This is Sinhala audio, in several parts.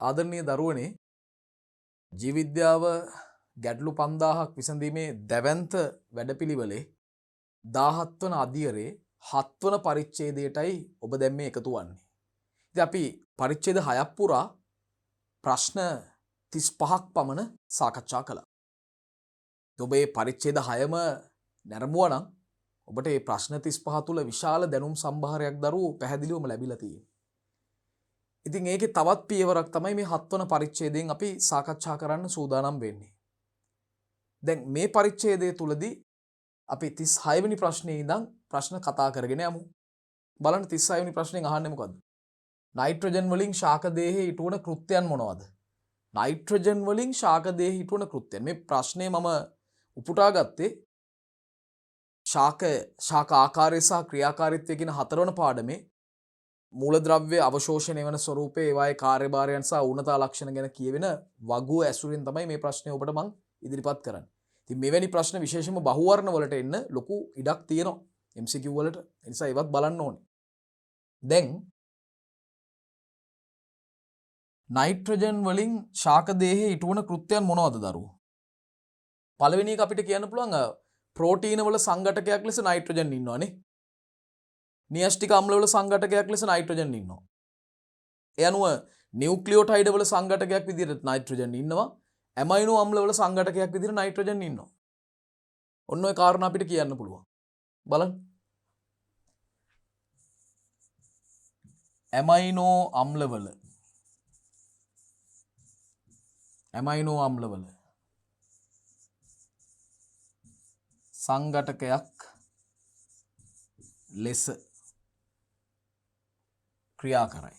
ආදරණීය දරුවනේ ජීවිද්‍යාව ගැටලු 5000ක් විසඳීමේ දැවැන්ත වැඩපිළිවෙලේ 17 වන අදියරේ 7 වන පරිච්ඡේදයටයි ඔබ දැන් මේ එකතු වන්නේ. ඉතින් අපි පරිච්ඡේද 6ක් පුරා ප්‍රශ්න 35ක් පමණ සාකච්ඡා කළා. ඔබ මේ පරිච්ඡේද 6ම නැරඹුවා නම් ඔබට මේ ප්‍රශ්න 35 තුල විශාල දැනුම් සම්භාරයක් දරුවෝ පැහැදිලිවම ලැබිලා තියෙනවා. ඉතින් ඒකේ තවත් පියවරක් තමයි මේ 7 වන පරිච්ඡේදයෙන් අපි සාකච්ඡා කරන්න සූදානම් වෙන්නේ. දැන් මේ පරිච්ඡේදය තුලදී අපි 36 වෙනි ප්‍රශ්නේ ඉඳන් ප්‍රශ්න කතා කරගෙන යමු. බලන්න 36 වෙනි ප්‍රශ්نين අහන්නේ මොකද්ද? නයිට්‍රජන් වලින් ශාක දේහයේ ඉටුවන කෘත්‍යයන් මොනවද? නයිට්‍රජන් වලින් ශාක දේහයේ ඉටුවන කෘත්‍යයන්. මේ ප්‍රශ්නේ මම උපුටා ගත්තේ ශාක ආකාරය සහ ක්‍රියාකාරීත්වය කියන 4 වන පාඩමේ මූලද්‍රව්‍ය අවශෝෂණය වන ස්වරූපේ ඒවායේ කාර්යභාරයන් සහ ඌනතා ලක්ෂණ ගැන කියවෙන වගුව ඇසුරින් තමයි මේ ප්‍රශ්නේ ඔබට මම ඉදිරිපත් කරන්නේ. ඉතින් මෙවැනි ප්‍රශ්න විශේෂයෙන්ම බහුවර්ණ වලට එන්න ලොකු ඉඩක් තියෙනවා MCQ වලට. ඒ නිසා ඒවත් බලන්න ඕනේ. දැන් නයිට්‍රජන් වලින් ශාක දේහයේ ඉටුවන කෘත්‍යයන් මොනවද දරුවෝ? පළවෙනි එක අපිට කියන්න පුළුවන් ප්‍රෝටීන වල සංඝටකයක් ලෙස නයිට්‍රජන් ඉන්නවනේ. නියස්ටික අම්ල වල සංඝටකයක් ලෙස නයිට්‍රජන් ඉන්නවා. ඒ අනුව නියුක්ලියෝටයිඩ වල සංඝටකයක් විදිහට නයිට්‍රජන් ඉන්නවා. ඇමයිනෝ අම්ල වල සංඝටකයක් විදිහට නයිට්‍රජන් ඉන්නවා. ඔන්න ඔය කාරණා අපිට කියන්න පුළුවන්. බලන්න. ඇමයිනෝ අම්ලවල සංඝටකයක් ලෙස ක්‍රියා කරයි.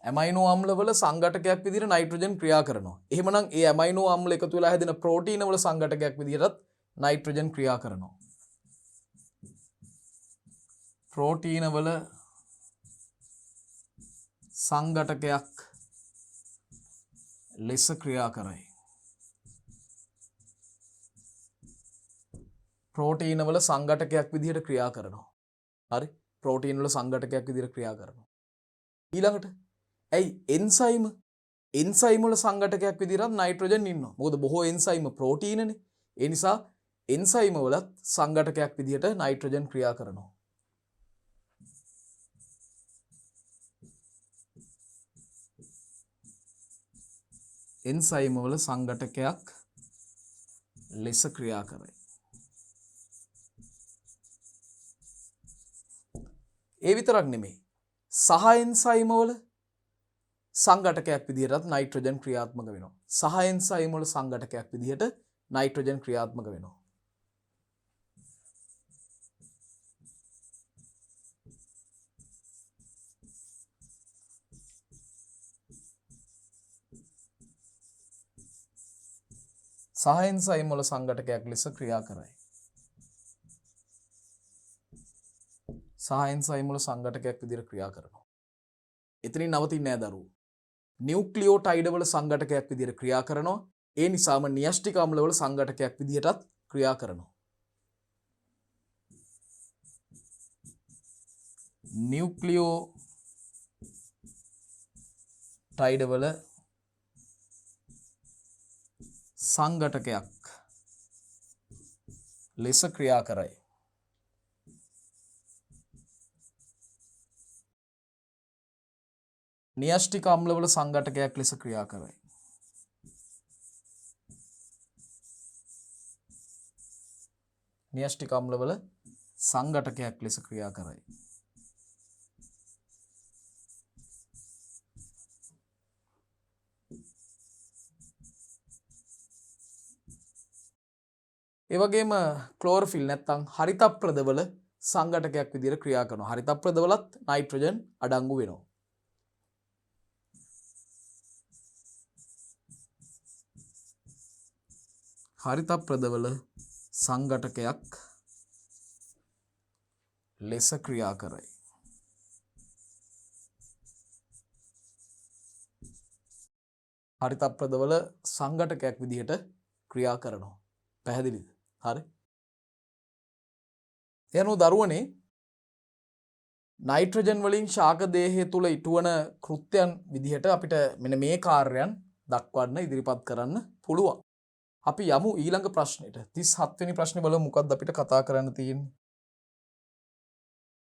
ඇමයිනෝ අම්ලවල සංඝටකයක් විදිහට නයිට්‍රජන් ක්‍රියා කරනවා. එහෙමනම් ඒ ඇමයිනෝ අම්ල එකතු වෙලා හැදෙන ප්‍රෝටීන වල සංඝටකයක් විදිහටත් නයිට්‍රජන් ක්‍රියා කරනවා. ප්‍රෝටීන වල සංඝටකයක් ලෙස ක්‍රියා කරයි. ප්‍රෝටීන වල සංඝටකයක් විදිහට ක්‍රියා කරනවා. හරි? ප්‍රෝටීන වල සංඝටකයක් විදිහට ක්‍රියා කරනවා. ඊළඟට ඇයි එන්සයිම් වල සංඝටකයක් විදිහට නයිට්‍රජන් ඉන්නවා. මොකද බොහෝ එන්සයිම් ප්‍රෝටීනනේ. ඒ නිසා එන්සයිම් වලත් සංඝටකයක් විදිහට නයිට්‍රජන් ක්‍රියා කරනවා. එන්සයිම් වල සංඝටකයක් ලෙස ක්‍රියා කරයි. ඒ විතරක් නෙමෙයි. සහ එන්සයිම් වල සංඝටකයක් විදිහටත් නයිට්‍රජන් ක්‍රියාත්මක වෙනවා. සහ එන්සයිම් වල සංඝටකයක් විදිහට නයිට්‍රජන් ක්‍රියාත්මක වෙනවා. සහ එන්සයිම් වල සංඝටකයක් ලෙස ක්‍රියා කරයි. සහ එන්සයිම් වල සංඝටකයක් විදිහට ක්‍රියා කරනවා. එතනින් නවතින්නේ නැහැ දරුවෝ. නියුක්ලියෝටයිඩ වල සංඝටකයක් විදිහට ක්‍රියා කරනවා. ඒ නිසාම නියස්ටික අම්ල වල සංඝටකයක් විදිහටත් ක්‍රියා කරනවා. නියුක්ලියෝටයිඩ වල සංඝටකයක් ලෙස ක්‍රියා කරයි. නියස්ටික අම්ලවල සංඝටකයක් ලෙස ක්‍රියා කරයි. නියස්ටික අම්ලවල සංඝටකයක් ලෙස ක්‍රියා කරයි. ඒ වගේම ක්ලෝරොෆිල් නැත්නම් හරිතප්‍රදවල සංඝටකයක් විදිහට ක්‍රියා කරනවා. හරිතප්‍රදවලත් නයිට්‍රජන් අඩංගු වෙනවා. හරිතප්‍රදවල සංඝටකයක් ලෙස ක්‍රියා කරයි. හරිතප්‍රදවල සංඝටකයක් විදිහට ක්‍රියා කරනවා. පැහැදිලිද? හරි. එනු දරුවනේ නයිට්‍රජන් වලින් ශාක දේහය තුළ ඉටුවන කෘත්‍යයන් විදිහට අපිට මෙන්න මේ කාර්යයන් දක්වන්න ඉදිරිපත් කරන්න පුළුවන්. අපි යමු ඊළඟ ප්‍රශ්නෙට. 37 වෙනි ප්‍රශ්නේ බලමු මොකක්ද අපිට කතා කරන්න තියෙන්නේ.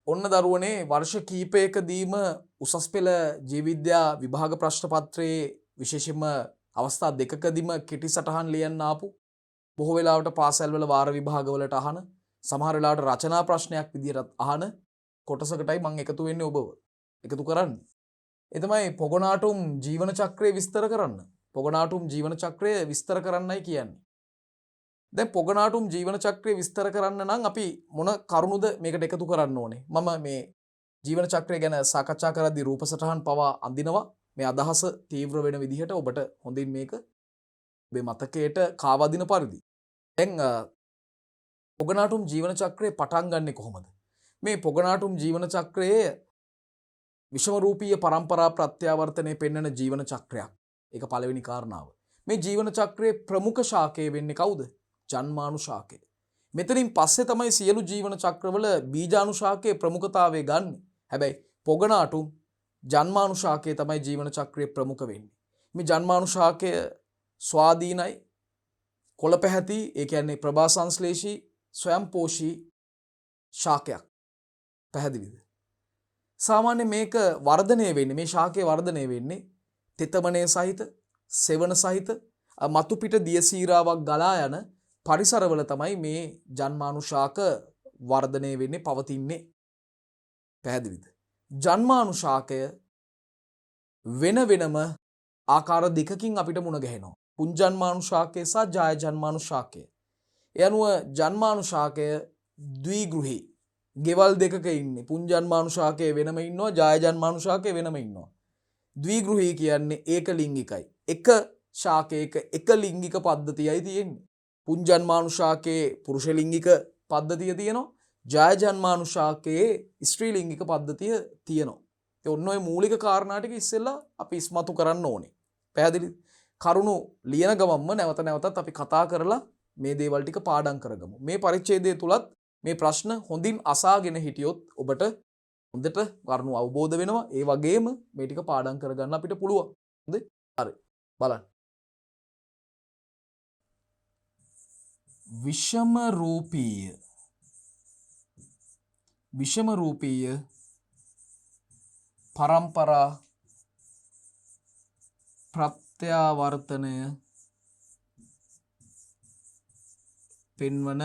ඔන්න දරුවනේ වර්ෂ කීපයකදීම උසස් පෙළ ජීව විද්‍යා විභාග ප්‍රශ්න පත්‍රයේ විශේෂයෙන්ම අවස්ථා දෙකකදීම කෙටි සටහන් ලියන්න ආපු බොහෝ වෙලාවට පාසල්වල වාර විභාගවලට අහන සමහර වෙලාවට රචනා ප්‍රශ්නයක් විදිහට අහන කොටසකටයි මම එකතු වෙන්නේ ඔබව එකතු කරන්නේ. ඒ තමයි පොගනාටුම් ජීවන චක්‍රය විස්තර කරන්න. පොගනාටුම් ජීවන චක්‍රය විස්තර කරන්නයි කියන්නේ. දැන් පොගනාටුම් ජීවන චක්‍රය විස්තර කරන්න නම් අපි මොන කරුණුද මේකට එකතු කරන්න ඕනේ? මම මේ ජීවන චක්‍රය ගැන සාකච්ඡා කරද්දී රූප සටහන් පවා අඳිනවා. මේ අදහස තීව්‍ර වෙන විදිහට ඔබට හොඳින් මේක ඔබේ මතකයට කාවදින පරිදි. දැන් පොගනාටුම් ජීවන චක්‍රය පටන් ගන්නෙ කොහොමද? මේ පොගනාටුම් ජීවන චක්‍රයේ විෂමරූපීය පරම්පරා ප්‍රත්‍යාවර්තනය පෙන්වන ජීවන චක්‍රයක්. ඒක පළවෙනි කාරණාව. මේ ජීවන චක්‍රයේ ප්‍රමුඛ ශාකය වෙන්නේ කවුද? ජන්මානු ශාකය. මෙතනින් පස්සේ තමයි සියලු ජීවන චක්‍රවල බීජාණු ශාකයේ ප්‍රමුඛතාවය ගන්න. හැබැයි පොගනාටුම් ජන්මානු ශාකයේ තමයි ජීවන චක්‍රයේ ප්‍රමුඛ වෙන්නේ. මේ ජන්මානු ශාකය ස්වාධීනයි, කොළ පැහැති, ඒ කියන්නේ ප්‍රභා සංශ්ලේෂී, ස්වයංපෝෂී ශාකයක්. පැහැදිලිද? සාමාන්‍ය මේක වර්ධනය වෙන්නේ, මේ ශාකයේ වර්ධනය වෙන්නේ තෙතමනය සහිත, සෙවන සහිත, මතු පිට දියසීරාවක් ගලා යන පරිසරවල තමයි මේ ජන්මානු ශාක වර්ධනය වෙන්නේ, පවතින්නේ. පැහැදිලිද? ජන්මානු ශාකය වෙන වෙනම ආකාර දෙකකින් අපිට මුණ ගැහෙනවා. පුංජන්මානු ශාකය සහ ජායජන්මානු ශාකය. ඒ අනුව ජන්මානු ශාකය ද්විගෘහී. ගෙවල් දෙකක ඉන්නේ. පුංජන්මානු ශාකය වෙනම ඉන්නවා, ජායජන්මානු ශාකය වෙනම ඉන්නවා. ද්විගෘහී කියන්නේ ඒක ලිංගිකයි. එක ශාකයක එක ලිංගික පද්ධතියයි තියෙන්නේ. පුංජන්මානු ශාකයේ පුරුෂ ලිංගික පද්ධතිය තියෙනවා. ජායජන්මානු ශාකයේ ස්ත්‍රී ලිංගික පද්ධතිය තියෙනවා. ඒ ඔන්න ඔය මූලික කාරණා ටික ඉස්සෙල්ලා අපි ඉස්මතු කරන්න ඕනේ. පැහැදිලිද? කරුණු ලියන ගමන්ම නැවත නැවතත් අපි කතා කරලා මේ දේවල් ටික පාඩම් කරගමු. මේ පරිච්ඡේදය තුලත් මේ ප්‍රශ්න හොඳින් අසාගෙන හිටියොත් ඔබට හොඳට කරුණු අවබෝධ වෙනවා. ඒ වගේම මේ ටික පාඩම් කරගන්න අපිට පුළුවන්. හොඳයි? හරි. බලන්න. විෂම රූපීය පරම්පරා ප්‍රත්‍යාවර්තනය පෙන්වන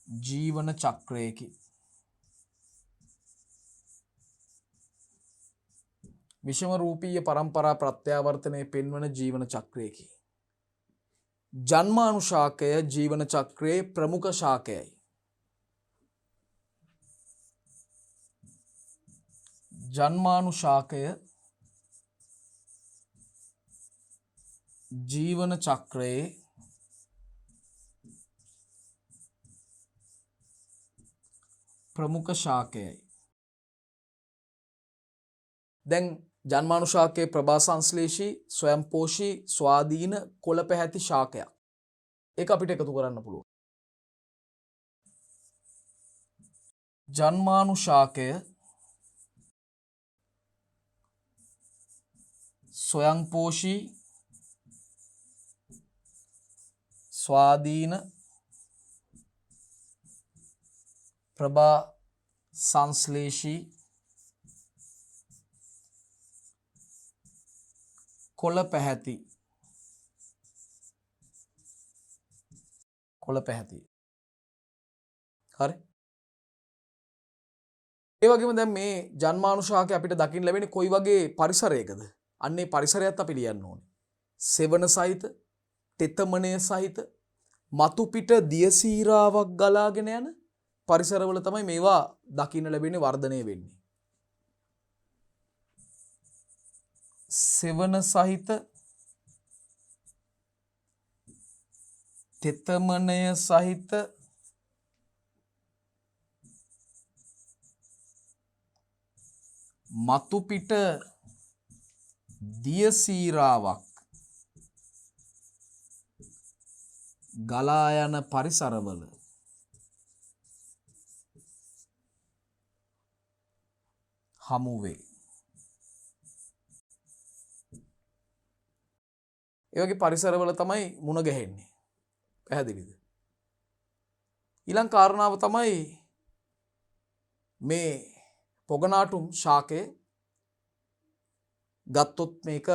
ජීවන චක්‍රයකි. විෂම රූපීය පරම්පරා ප්‍රත්‍යාවර්තනය පෙන්වන ජීවන චක්‍රයකි. ජන්මානු ශාකය ජීවන චක්‍රයේ ප්‍රමුඛ ශාකයයි. ජන්මානු ශාකය ජීවන චක්‍රයේ ප්‍රමුඛ ශාකයයි. දැන් ජන්මානු ශාකයේ ප්‍රභා සංශ්ලේෂී, ස්වයංපෝෂී, ස්වාධීන, කොළ පැහැති ශාකයක්. ඒක අපිට එකතු කරන්න පුළුවන්. ජන්මානු ශාකය ස්වයංපෝෂී, ස්වාධීන, ප්‍රභා සංශ්ලේෂී, කොළ පැහැති. හරි. ඒ වගේම දැන් මේ ජන්මානු ශාකය අපිට දකින්න ලැබෙන්නේ කොයි වගේ පරිසරයකද? අන්නේ පරිසරයත් අපි ලියන්න ඕනේ. සෙවන සහිත, තෙතමනය සහිත, මතු පිට දියසීරාවක් ගලාගෙන යන පරිසරවල තමයි මේවා දකින්න ලැබෙන්නේ, වර්ධනය වෙන්නේ. සෙවන සහිත, තෙතමනය සහිත, මතු පිට දියසීරාවක් ගලා යන පරිසරවල හමු වේ. ඒ වගේ පරිසරවල තමයි මුණ ගැහෙන්නේ. පැහැදිලිද? ඊළඟ කාරණාව තමයි මේ පොගනාටුම් ශාකය ගත්තොත් මේක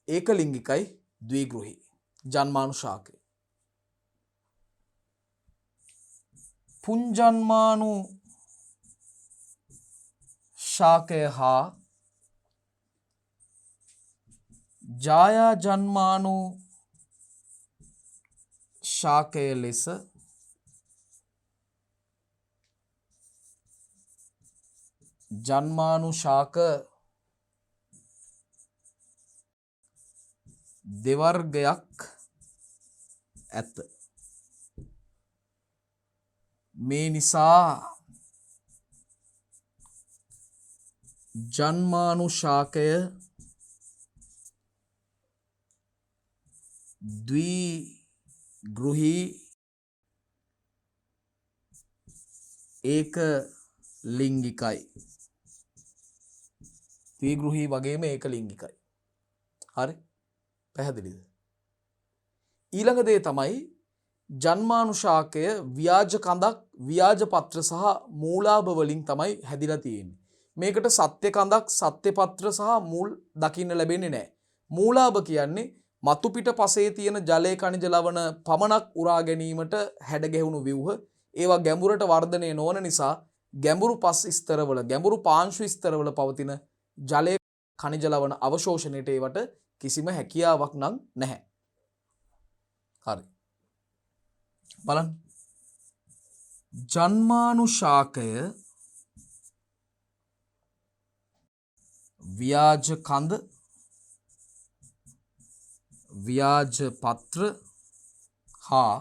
ඒකලිංගිකයි ද්විගෘහි ජන්මානු ශාකය. පුංජන්මානු ශාකය හා ජායා ජන්මානු ශාකය ලෙස ජන්මානු ශාක දෙවර්ගයක් ඇත. මේ නිසා ජන්මානු ශාකය ද්විගෘහි ඒක ලිංගිකයි. ද්විගෘහි වගේම ඒක ලිංගිකයි. හරි? පැහැදිලිද? ඊළඟ දේ තමයි ජන්මානු ශාකය ව්‍යාජ කඳක්, ව්‍යාජ පත්‍ර සහ මූලාභ වලින් තමයි හැදිලා තියෙන්නේ. මේකට සත්‍ය කඳක්, සත්‍ය පත්‍ර සහ මූල් දකින්න ලැබෙන්නේ නැහැ. මූලාභ කියන්නේ මතු පිට පසේ තියෙන ජලය කනිජ ලවණ පමණක් උරා ගැනීමට හැඩ ගැහුණු ව්‍යුහ. ඒවා ගැඹුරට වර්ධනය නොවන නිසා ගැඹුරු පස් ස්තරවල, ගැඹුරු පාංශු ස්තරවල පවතින ජලය කනිජ ලවණ අවශෝෂණයට ඒවට කිසිම හැකියාවක් නම් නැහැ. හරි. බලන්න. ජන්මානු ශාකය ව්‍යාජ කඳ, ව්‍යාජ පත්‍ර හා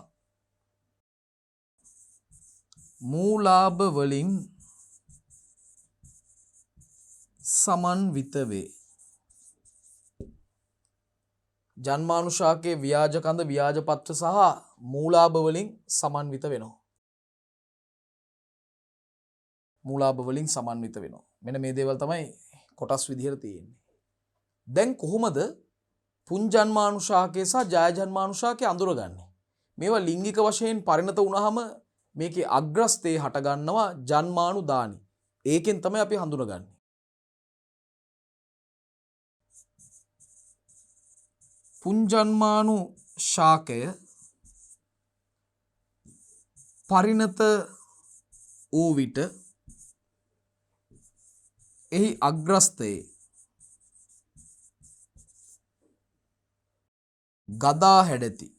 මූලාභ වලින් සමන්විත වේ. ජන්මානු ශාකයේ ව්‍යාජ කඳ, ව්‍යාජ පත්‍ර සහ මූලාභ වලින් සමන්විත වෙනවා. මූලාභ වලින් සමන්විත වෙනවා. මෙන්න මේ දේවල් තමයි කොටස් විදිහට තියෙන්නේ. දැන් කොහොමද පුංජන්මානු ශාකය සහ ජයජන්මානු ශාකය අඳුරගන්නේ? මේවා ලිංගික වශයෙන් පරිණත වුණාම මේකේ අග්‍රස්තේ හට ගන්නවා ජන්මානු දානි. ඒකෙන් තමයි අපි හඳුනගන්නේ. පුංජන්මානු ශාකය පරිණත වූ විට එහි අග්‍රස්තයේ ගදා හැඩති.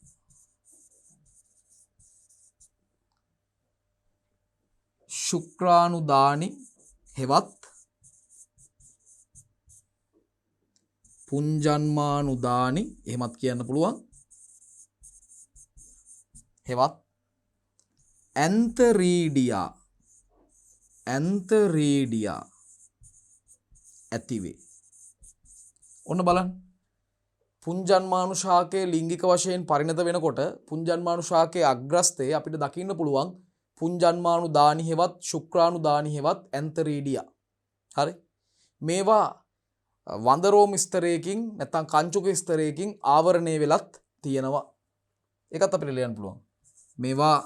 ශුක්‍රාණු දානි හෙවත් පුංජන්මානු දානි එහෙමත් කියන්න පුළුවන්. හෙවත් ඇන්තරීඩියා ඇතිවේ. ඔන්න බලන්න. පුංජන්මානු ශාකයේ ලිංගික වශයෙන් පරිණත වෙනකොට පුංජන්මානු ශාකයේ අග්‍රස්තයේ අපිට දකින්න පුළුවන් පුංජන්මානු දානි හෙවත් ශුක්‍රාණු දානි හෙවත් ඇන්තරීඩියා. හරි? මේවා වඳරෝම ස්තරයකින් නැත්නම් කංචුක ස්තරයකින් ආවරණය වෙලත් තියෙනවා. ඒකත් අපිට ලියන්න පුළුවන්. මේවා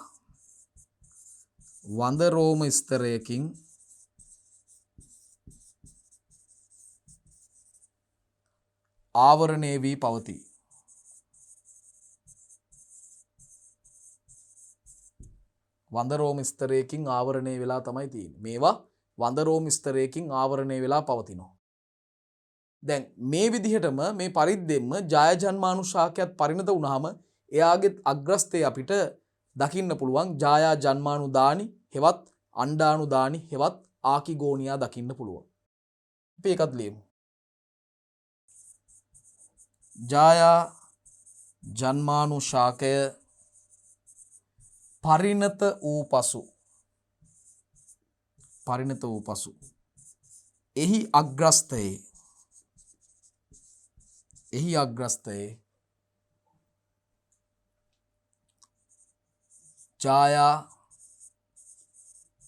වඳරෝම ස්තරයකින් ආවරණය වී පවතී. වඳරෝම ස්තරයකින් ආවරණය වෙලා තමයි තියෙන්නේ. මේවා වඳරෝම ස්තරයකින් ආවරණය වෙලා පවතිනවා. දැන් මේ විදිහටම මේ පරිද්දෙන්ම ජයජන්මානු ශාකයත් පරිණත වුණාම එයාගේ අග්‍රස්තේ අපිට දකින්න පුළුවන් ජායා ජන්මානු දානි හෙවත් අණ්ඩානු දානි හෙවත් ආකිගෝනියා දකින්න පුළුවන්. අපි ඒකත් ලියමු. ජායා ජන්මානු ශාකය පරිණත වූ පසු එහි අග්‍රස්තයේ ජායා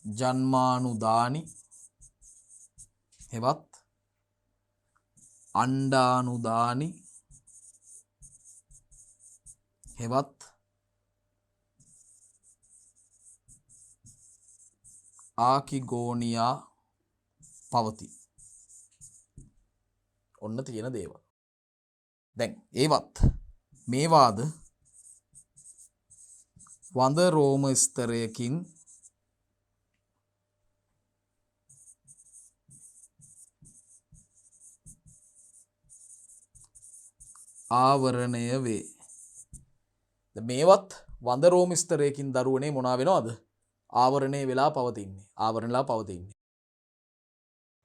ජන්මානු දානි හෙවත් අණ්ඩානුදානි හෙවත් ආකිගෝනියා පවති. ඔන්න තියෙන දේවල්. දැන් ඒවත් මේවාද වඳ රෝම ස්තරයකින් ආවරණය වේ. මේවත් වඳ රෝම ස්තරයකින් දරුවනේ මොනා වෙනවද? ආවරණය වෙලා පවතින්නේ. ආවරණලා පවතින්නේ.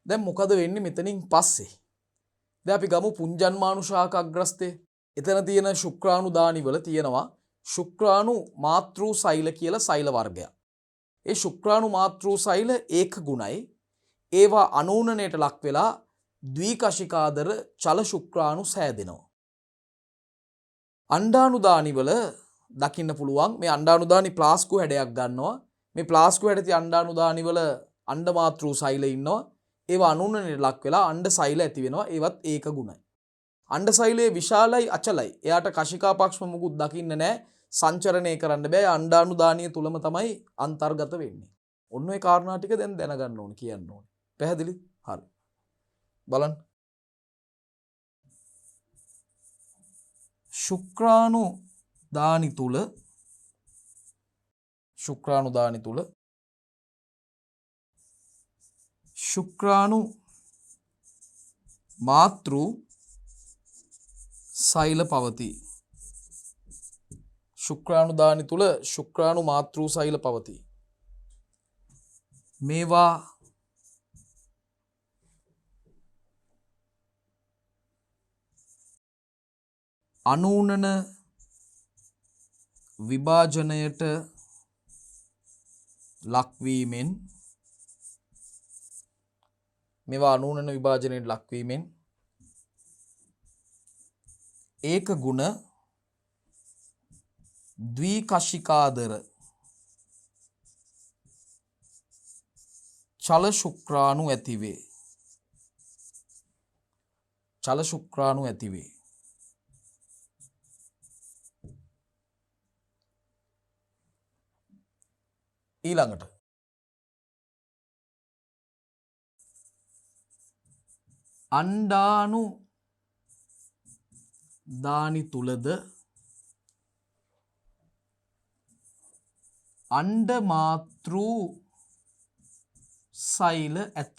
දැන් මොකද වෙන්නේ මෙතනින් පස්සේ? දැන් අපි ගමු පුංජන්මානුශාක අග්‍රස්තේ. එතන තියෙන ශුක්‍රාණු දානි වල තියෙනවා ශුක්‍රාණු මාතෘ සෛල කියලා සෛල වර්ගයක්. ඒ ශුක්‍රාණු මාතෘ සෛල ඒක ගුණයි. ඒවා අනූනණයට ලක් වෙලා ද්විකශිකාදර චල ශුක්‍රාණු සෑදෙනවා. අණ්ඩානුදානි වල දකින්න පුළුවන් මේ අණ්ඩානුදානි ප්ලාස්කු හැඩයක් ගන්නවා. මේ ප්ලාස්කු හැඩති අණ්ඩානුදානි වල අණ්ඩ මාතෘ සෛල ඉන්නවා. ඒවා අනූනණයට ලක් වෙලා අණ්ඩ සෛල ඇති වෙනවා. ඒවත් ඒක ගුණයි. අණ්ඩ සෛලයේ විශාලයි අචලයි. එයාට කශිකා පක්ෂම මුකුත් දකින්න නැහැ. සංචරණය කරන්න බෑ. අණ්ඩානුදානිය තුලම තමයි අන්තර්ගත වෙන්නේ. ඔන්න ඔය කාරණා ටික දැන් දැනගන්න ඕනේ කියන්න ඕනේ. පැහැදිලි? හරි. බලන්න. ශුක්‍රාණු දානි තුල ශුක්‍රාණු මාතෘ සෛල පවතී. ශුක්‍රාණු දානි තුල ශුක්‍රාණු මාතෘ සෛල පවතී. මේවා අනූනන විභාජනයට ලක්වීමෙන් ඒක ගුණ ද්විකශිකාදර චල ශුක්‍රාණු ඇතිවේ. ඊළඟට අණ්ඩානු දානි තුලද අණ්ඩ මාතෘ සෛල ඇත.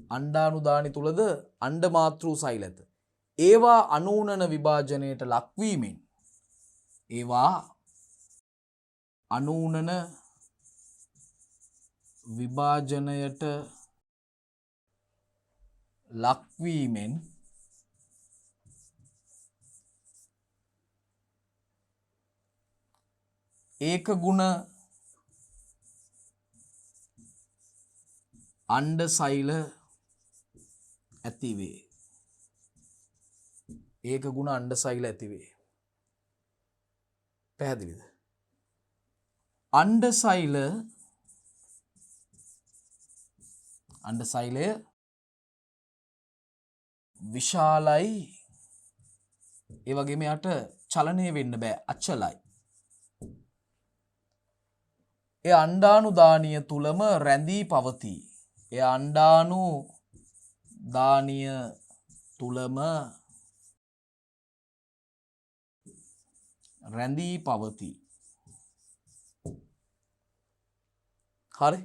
අණ්ඩානුදානි තුලද අණ්ඩ මාතෘ සෛල ඇත. ඒවා අනූනන විභාජනයට ලක්වීමෙන් ඒක ගුණ අණ්ඩ සෛල ඇතිවේ. පැහැදිලිද? අණ්ඩ සෛලය විශාලයි. ඒ වගේම යට චලනය වෙන්න බෑ, අචලයි. ඒ අණ්ඩානුදානිය තුලම රැඳී පවතී. හරි.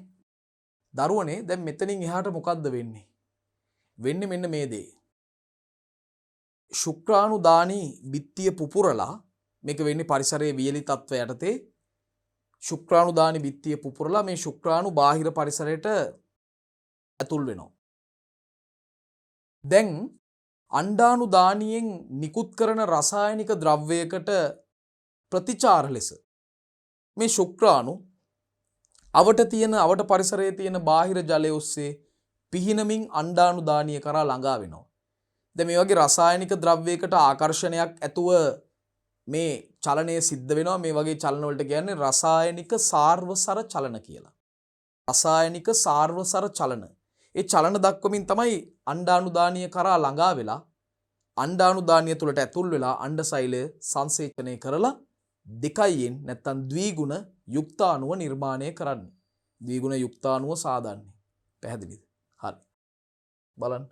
දරුවනේ දැන් මෙතනින් එහාට මොකද්ද වෙන්නේ? වෙන්නේ මෙන්න මේ දේ. ශුක්‍රාණු දානි බිත්තිය පුපුරලා මේක වෙන්නේ පරිසරයේ වියලි තත්ත්වය යටතේ ශුක්‍රාණු දානි බිත්තිය පුපුරලා මේ ශුක්‍රාණු බාහිර පරිසරයට ඇතුල් වෙනවා. දැන් අණ්ඩාණු දානියෙන් නිකුත් කරන රසායනික ද්‍රව්‍යයකට ප්‍රතිචාර ලෙස මේ ශුක්‍රාණු අවට පරිසරයේ තියෙන බාහිර ජලය ඔස්සේ පිහිනමින් අණ්ඩාණු දානිය කරා ළඟා වෙනවා. දැන් මේ වගේ රසායනික ද්‍රව්‍යයකට ආකර්ෂණයක් ඇතුව මේ චලනය සිද්ධ වෙනවා. මේ වගේ චලන වලට කියන්නේ රසායනික සාර්වසර චලන කියලා. රසායනික සාර්වසර චලන. ඒ චලන දක්වමින් තමයි අණ්ඩානුදානීය කරා ළඟා වෙලා අණ්ඩානුදානීය තුලට ඇතුල් වෙලා අණ්ඩසෛලය සංසේචනය කරලා දෙකයියෙන් නැත්තම් ද්විගුණ යුක්තාණුව නිර්මාණය කරන්නේ. ද්විගුණ යුක්තාණුව සාදන්නේ. පැහැදිලිද? හරි. බලන්න.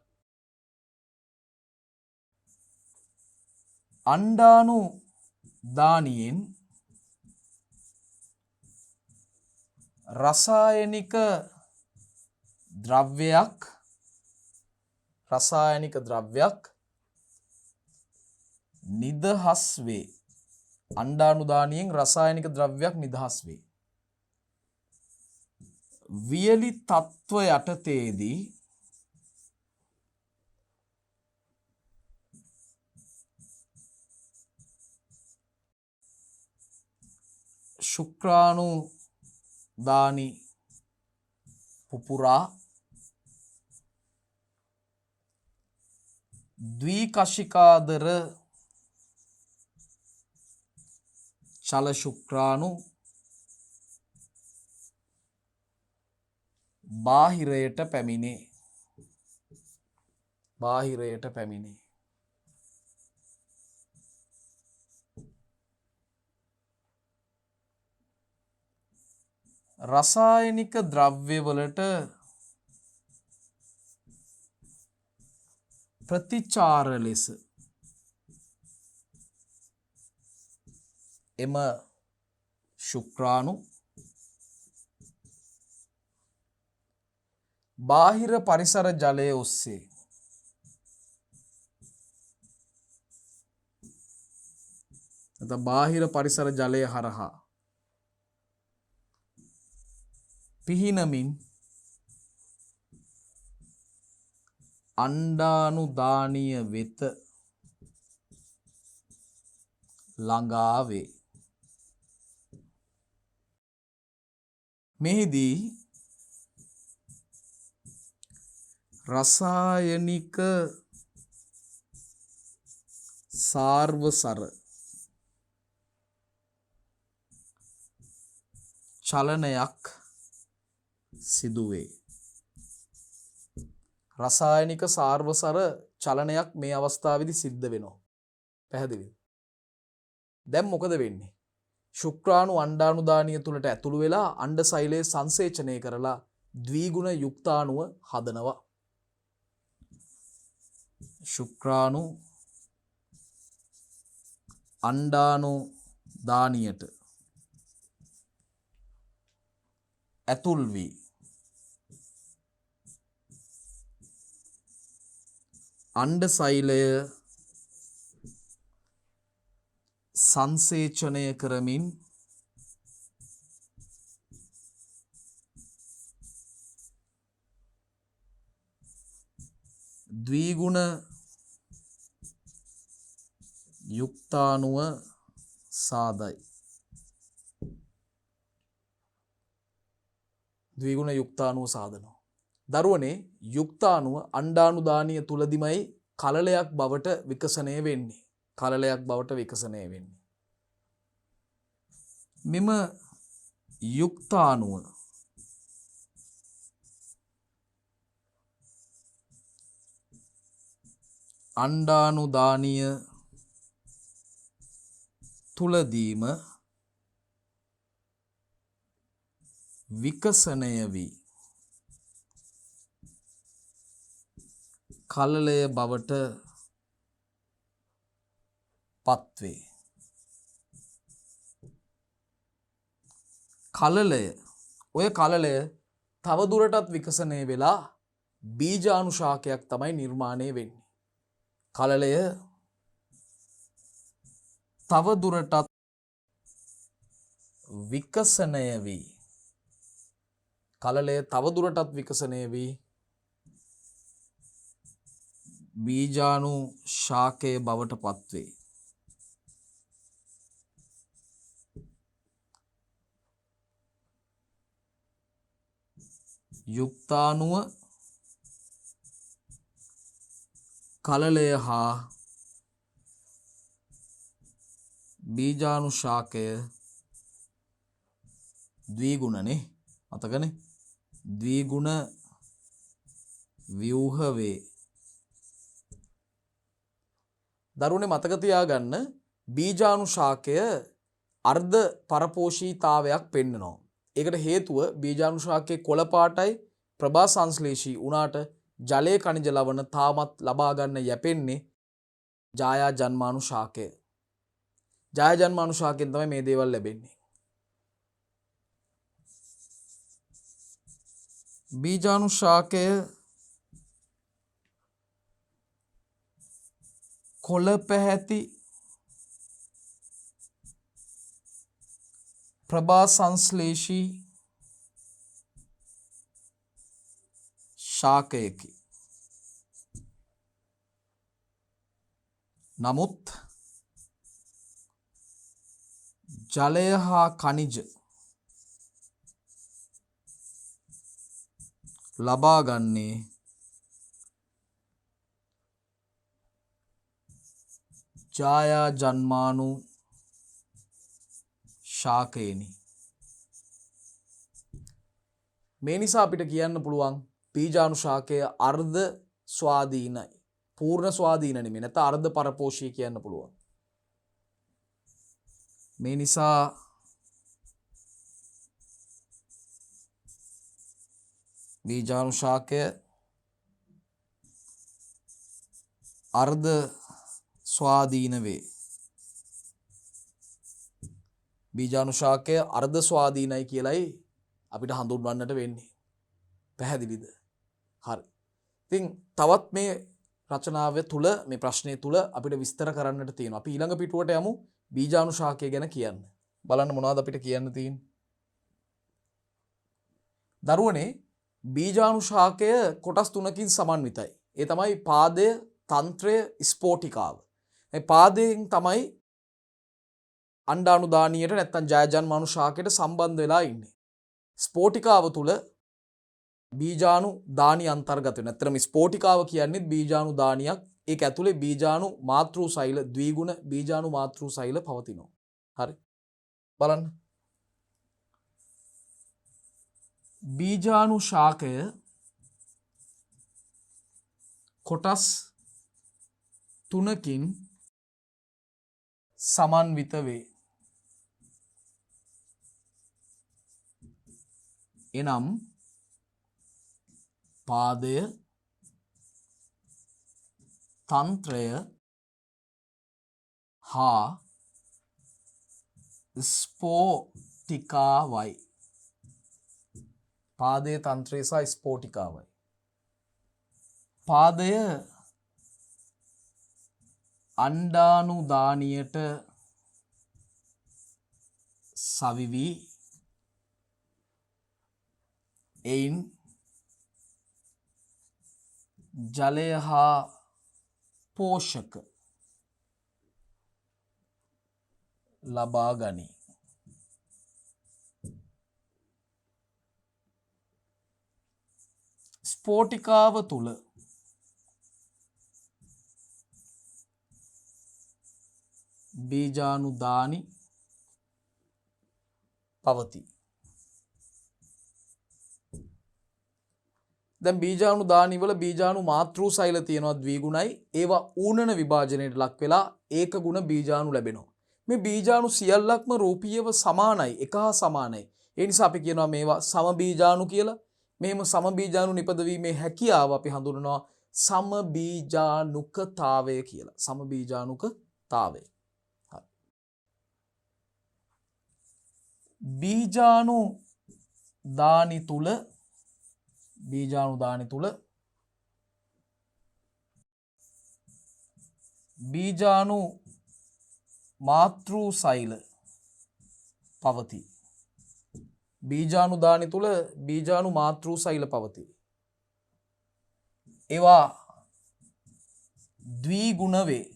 අණ්ඩානුදානියෙන් රසායනික ද්‍රව්‍යයක් නිදහස් වේ. අණ්ඩානුදානියෙන් රසායනික ද්‍රව්‍යයක් නිදහස් වේ. වියලි තත්ත්ව යටතේදී ශුක්‍රාණුදානි පුපුරා ද්විකශිකාදර චල ශුක්‍රාණු බාහිරයට පැමිණේ. රසායනික ද්‍රව්‍යවලට ප්‍රතිචාර ලෙස එම ශුක්‍රාණු බාහිර පරිසර ජලය ඔස්සේ බාහිර පරිසර ජලය හරහා පිහිනමින් අණ්ඩානුදානීය වෙත ළඟා වේ. මෙහිදී රසායනික සාර්වසර චලනයක් සිදුවේ. රසායනික සාර්වසර චලනයක් මේ අවස්ථාවේදී සිද්ධ වෙනවා. පැහැදිලිද? දැන් මොකද වෙන්නේ? ශුක්‍රාණු අණ්ඩානුදානීය තුලට ඇතුළු වෙලා අණ්ඩසෛලය සංසේචනය කරලා ද්විගුණ යුක්තාණුව හදනවා. ශුක්‍රාණු අණ්ඩානුදානියට ඇතුල් වී අණ්ඩසෛලය සංසේචනය කරමින් ද්විගුණ යුක්තාණුව සාදයි. ද්විගුණ යුක්තාණුව සාදනවා. දරුවනේ යුක්තාණුව අණ්ඩානුදානීය තුලදිමයි කලලයක් බවට විකසනය වෙන්නේ. මෙම යුක්තාණුව අණ්ඩානුදානීය තුලදීම විකසනය වී කලලය බවට පත්වේ. ඔය කලලය තවදුරටත් විකසනය වෙලා බීජාණු ශාකයක් තමයි නිර්මාණය වෙන්නේ. කලලය තවදුරටත් විකසනය වී බීජාණු ශාකය බවට පත්වේ. යුක්තාණුව කලලය හා බීජාණු ශාකය ද්විගුණනේ මතකනේ ද්විගුණ ව්‍යුහ වේ. දරුවනේ මතක තියාගන්න බීජාණු ශාකය අර්ධ පරපෝෂීතාවයක් පෙන්වනවා. ඒකට හේතුව බීජාණු ශාකයේ කොළ පාටයි ප්‍රභා සංශ්ලේෂී වුණාට ජලයේ කනිජ ලවණ තාමත් ලබා ගන්න යැපෙන්නේ ජායා ජන්මාණු ශාකය. ජායා ජන්මාණු ශාකයෙන් තමයි මේ දේවල් ලැබෙන්නේ. බීජාණු ශාකය කොළ පැහැති ප්‍රභා සංශ්ලේෂී ශාකයකි. නමුත් ජලය හා කනිජ ලබා ගන්නේ ජායා ජන්මාණු ශාකයෙනි. මේ නිසා අපිට කියන්න පුළුවන් බීජාණු ශාකය අර්ධ ස්වාධීනයි. පූර්ණ ස්වාධීන නෙමෙයි. නැත්නම් අර්ධ පරපෝෂී කියන්න පුළුවන්. මේ නිසා බීජාණු ශාකය අර්ධ ස්වාධීන වේ. බීජාණු ශාකය අර්ධ ස්වාධීනයි කියලයි අපිට හඳුන්වන්නට වෙන්නේ. පැහැදිලිද? හරි. ඉතින් තවත් මේ රචනාව තුළ මේ ප්‍රශ්නය තුළ අපිට විස්තර කරන්නට තියෙනවා. අපි ඊළඟ පිටුවට යමු බීජාණු ශාකය ගැන කියන්න. බලන්න මොනවද අපිට කියන්න තියෙන්නේ. දරුවනේ බීජාණු ශාකය කොටස් තුනකින් සමන්විතයි. ඒ තමයි පාදය, තන්ත්‍රය, ස්පෝටිකාව. මේ පාදයෙන් තමයි අණ්ඩාණු දානියට නැත්නම් ජායා ජන්මාණු ශාකයට සම්බන්ධ වෙලා ඉන්නේ. ස්පෝටිකාව තුළ බීජාණු දානි අන්තර්ගත වෙනවා. ඇත්තටම ස්පෝටිකාව කියන්නේ බීජාණු දානියක්. ඒක ඇතුලේ බීජාණු මාතෘ සෛල ද්විගුණ බීජාණු මාතෘ සෛල පවතිනවා. හරි. බලන්න. බීජාණු ශාකය කොටස් තුනකින් සමන්විත වේ. එනම් පාදය, තන්ත්‍රය හා ස්පෝටිකාවයි. පාදය, තන්ත්‍රය සහ ස්පෝටිකාවයි. පාදය අණ්ඩාණු දානියට සවිවි එයින් ජලය හා පෝෂක ලබා ගනී. ස්පෝටිකාව තුළ බීජාණු දානි පවතී. දැන් බීජාණු දානි වල බීජාණු මාතෘ සෛල තියෙනවා ද්විගුණයි. ඒවා ඌනන විභාජනයට ලක් වෙලා ඒක ගුණ බීජාණු ලැබෙනවා. මේ බීජාණු සියල්ලක්ම රූපීයව සමානයි, එක හා සමානයි. ඒ නිසා අපි කියනවා මේවා සම බීජාණු කියලා. මෙහෙම සම බීජාණු නිපදවීමේ හැකියාව අපි හඳුනනවා සම බීජාණුකතාවය කියලා. සම බීජාණුකතාවය. බීජාණු දානි තුල බීජාණු මාතෘ සෛල පවතී. බීජාණු දානි තුල බීජාණු මාතෘ සෛල පවතී. ඒවා ද්විගුණ වේ.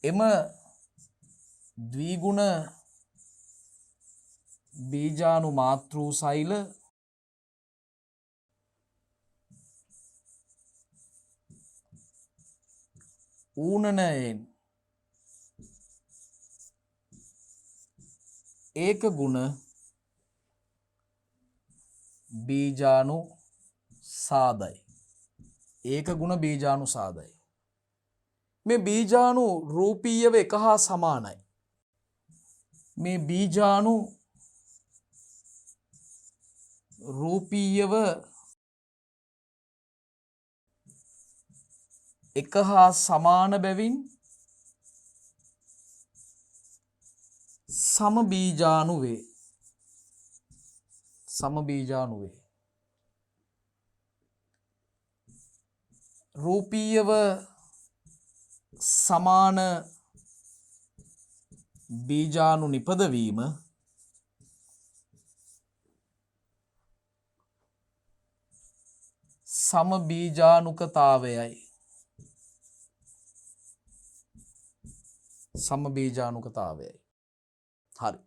එම ද්විගුණ බීජාණු මාතෘ සෛල ඌනනයෙන් ඒක ගුණ බීජාණු සාදයි. ඒක ගුණ බීජාණු සාදයි. මේ බීජාණු රූපීයව එක හා සමානයි. මේ බීජාණු රූපීයව එක හා සමාන බැවින් සමබීජාණු වේ. සමබීජාණු වේ. රූපීයව සමාන බීජාණු නිපදවීම සමබීජාණුකතාවයයි. සමබීජාණුකතාවයයි. හරි.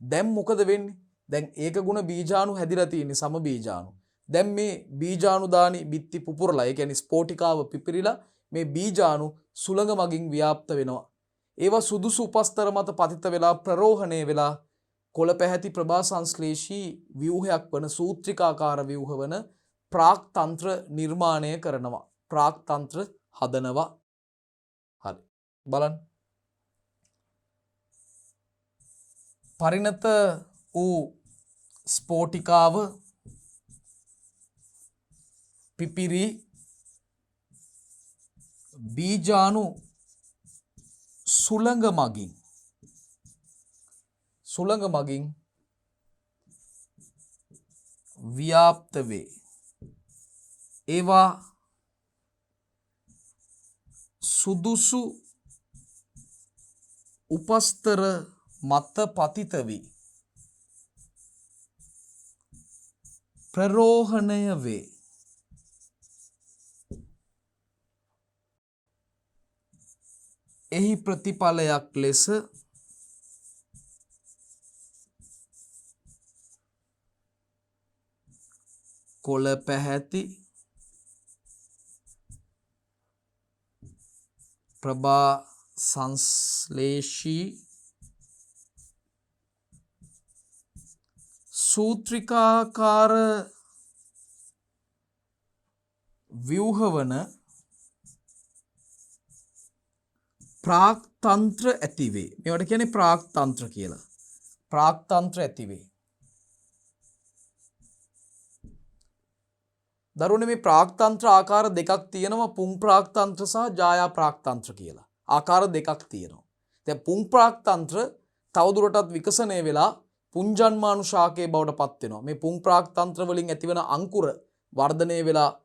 දැන් මොකද වෙන්නේ? දැන් ඒක ගුණ බීජාණු හැදිලා තියෙන්නේ සමබීජාණු. දැන් මේ බීජාණු දානි බිත්ති පුපුරලා ඒ කියන්නේ ස්පෝටිකාව පිපිරිලා මේ බීජාණු සුළඟ මගින් ව්‍යාප්ත වෙනවා. ඒවා සුදුසු උපස්තර මත පතිත වෙලා ප්‍රරෝහණය වෙලා කොළ පැහැති ප්‍රභා සංශ්ලේෂී ව්‍යුහයක් වන සූත්‍රිකාකාර ව්‍යුහ වන ප්‍රාක්තන්ත්‍ර නිර්මාණය කරනවා. ප්‍රාක්තන්ත්‍ර හදනවා. හරි. බලන්න. පරිණත වූ ස්පෝටිකාව පිපිරි බීජාණු සුළඟ මගින් ව්‍යාප්ත වේ. ඒවා සුදුසු උපස්තර මත පතිත වී ප්‍රරෝහණය වේ. එහි ප්‍රතිඵලයක් ලෙස කොළ පැහැති ප්‍රභා සංශ්ලේෂී සූත්‍රිකාකාර ව්‍යුහවන ප්‍රාක්තන්ත්‍ර ඇතිවේ. මේවට කියන්නේ ප්‍රාක්තන්ත්‍ර කියලා. ප්‍රාක්තන්ත්‍ර ඇතිවේ. දරුවනේ මේ ප්‍රාක්තන්ත්‍ර ආකාර දෙකක් තියෙනවා. පුං ප්‍රාක්තන්ත්‍ර සහ ජායා ප්‍රාක්තන්ත්‍ර කියලා. ආකාර දෙකක් තියෙනවා. දැන් පුං ප්‍රාක්තන්ත්‍ර තවදුරටත් විකසනය වෙලා පුංජන්මානු ශාකයේ බවට පත් වෙනවා. මේ පුං ප්‍රාක්තන්ත්‍ර වලින් ඇතිවන අංකුර වර්ධනය වෙලා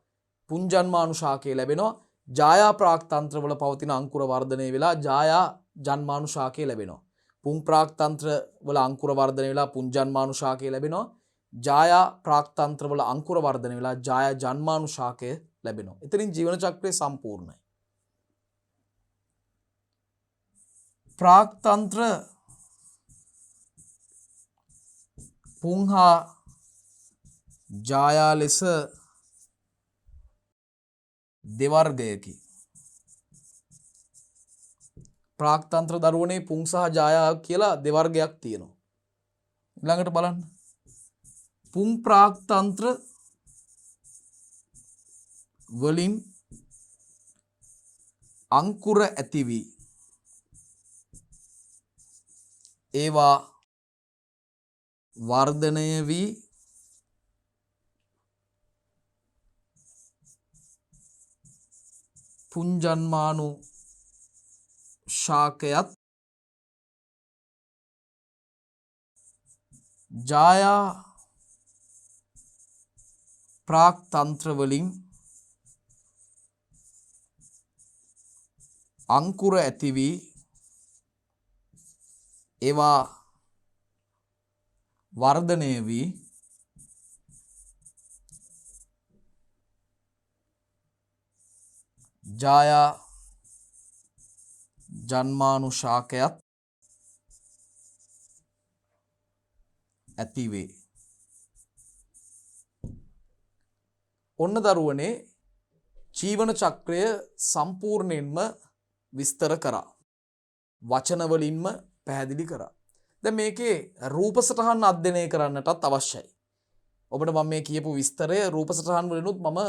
පුංජන්මානු ශාකය ලැබෙනවා. ජායා ප්‍රාක්තන්ත්‍ර වල පවතින අංකුර වර්ධනය වෙලා ජායා ජන්මානු ශාකය ලැබෙනවා. පුං ප්‍රාක්තන්ත්‍ර වල අංකුර වර්ධනය වෙලා පුංජන්මානු ශාකය ලැබෙනවා. ජායා ප්‍රාක්තන්ත්‍ර වල අංකුර වර්ධනය වෙලා ජායා ජන්මානු ශාකය ලැබෙනවා. එතනින් ජීවන චක්‍රය සම්පූර්ණයි. ප්‍රාක්තන්ත්‍ර පුං හා ජායා ලෙස දෙවර්ගයකි. ප්‍රාක්තන්ත්‍ර දරුවනේ පුං සහ ජායා කියලා දෙවර්ගයක් තියෙනවා. ඊළඟට බලන්න. පුං ප්‍රාක්තන්ත්‍ර වලින් අංකුර ඇති වී ඒවා වර්ධනය වී පුංජන්මානු ශාකයත් ජායා ප්‍රාක්තන්ත්‍ර වලින් අංකුර ඇති වී ඒවා වර්ධනය වී ජායා ජන්මානු ශාකයත් ඇතිවේ. ඔන්න දරුවනේ ජීවන චක්‍රය සම්පූර්ණයෙන්ම විස්තර කරා. වචන වලින්ම පැහැදිලි කරා. දැන් මේකේ රූප සටහන් අධ්‍යයනය කරන්නටත් අවශ්‍යයි. ඔබට මම මේ කියපු විස්තරය රූප සටහන් වලිනුත් මම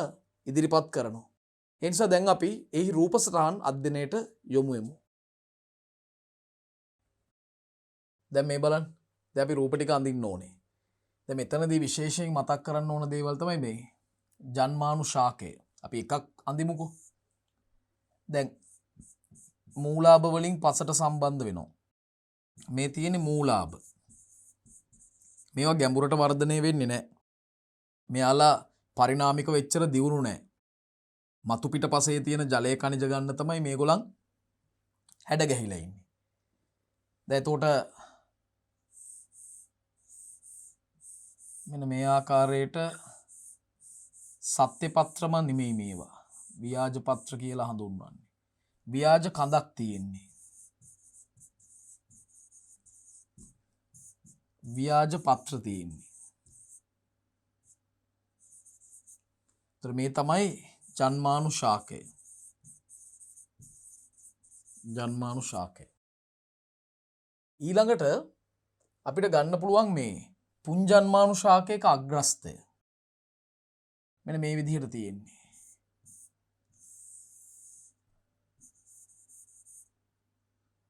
ඉදිරිපත් කරනවා. ඒ නිසා දැන් අපි එහි රූප සටහන් අධ්‍යයනයට යොමු වෙමු. දැන් මේ බලන්න. දැන් අපි රූප ටික අඳින්න ඕනේ. දැන් මෙතනදී විශේෂයෙන් මතක් කරන්න ඕන දේවල් තමයි මේ ජන්මානුශාකය. අපි එකක් අඳිමුකෝ. දැන් මූලාභ වලින් පසට සම්බන්ධ වෙනවා. මේ තියෙන්නේ මූලාභ. මේවා ගැඹුරට වර්ධනය වෙන්නේ නැහැ. මෙයාලා පරිණාමිකව එච්චර දියුණු නැහැ. මතු පිට පසේ තියෙන ජලය කණිජ ගන්න තමයි මේගොල්ලන් හැඩ ගැහිලා ඉන්නේ. දැන් එතකොට මෙන්න මේ ආකාරයට සත්‍ය පත්‍රම නෙමෙයි මේවා. ව්‍යාජ පත්‍ර කියලා හඳුන්වන්නේ. ව්‍යාජ කඳක් තියෙන්නේ. ව්‍යාජ පත්‍ර තියෙන්නේ. ඒතර මේ තමයි ජන්මානුශාකය. ජන්මානුශාකය. ඊළඟට අපිට ගන්න පුළුවන් මේ පුංජන්මානුශාකයක අග්‍රස්තය. මෙන්න මේ විදිහට තියෙන්නේ.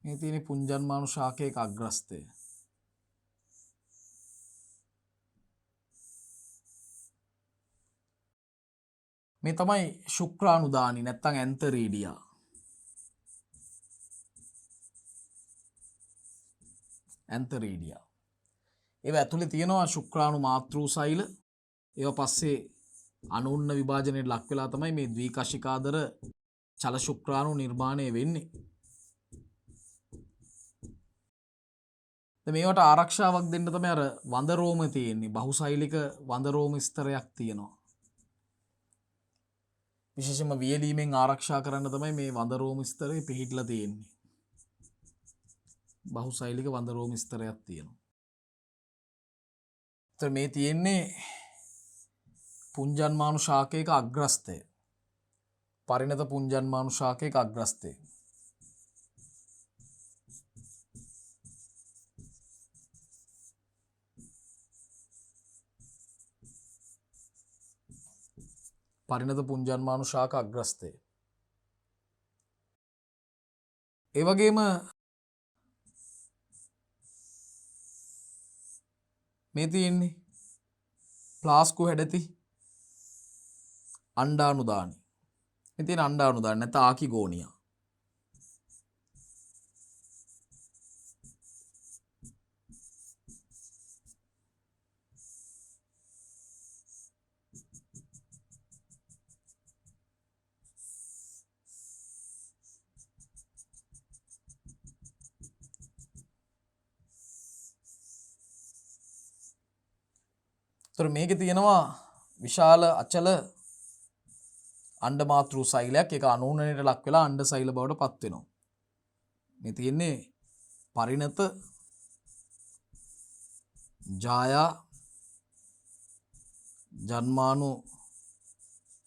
මේ තියෙන්නේ පුංජන්මානුශාකයක අග්‍රස්තය. මේ තමයි ශුක්‍රාණුදානි නැත්තම් ඇන්තරීඩියා. ඇන්තරීඩියා. ඒවා ඇතුලේ තියෙනවා ශුක්‍රාණු මාතෘ සෛල. ඒවා පස්සේ අනුන්න විභාජනයට ලක් වෙලා තමයි මේ ද්විකශිකාදර චල ශුක්‍රාණු නිර්මාණය වෙන්නේ. දැන් මේවට ආරක්ෂාවක් දෙන්න තමයි අර වඳ රෝම තියෙන්නේ. බහුසෛලික වඳ රෝම ස්තරයක් තියෙනවා. විශේෂයෙන්ම වියලීමෙන් ආරක්ෂා කරන්න තමයි මේ වඳ රෝම ස්තරේ පිහිටලා තියෙන්නේ. බහුසෛලික වඳ රෝම ස්තරයක් තියෙනවා. ඒතර මේ තියෙන්නේ පුංජන්මානුශාකයක අග්‍රස්තය. පරිණත පුංජන්මානුශාකයක අග්‍රස්තය. පරිණත පුංජන්මානුශාක අග්‍රස්තය. ඒ වගේම මේ තියෙන්නේ ප්ලාස්කු හැඩති අණ්ඩානුදානි. මේ තියෙන අණ්ඩානුදානි නැත්නම් ආකිගෝනියා. තොර මේක තියෙනවා විශාල අචල අණ්ඩ මාතෘ සෛලයක්. ඒක අනූනනයට ලක් වෙලා අණ්ඩ සෛල බවට පත් වෙනවා. මේ තියෙන්නේ පරිණත ජායා ජන්මානු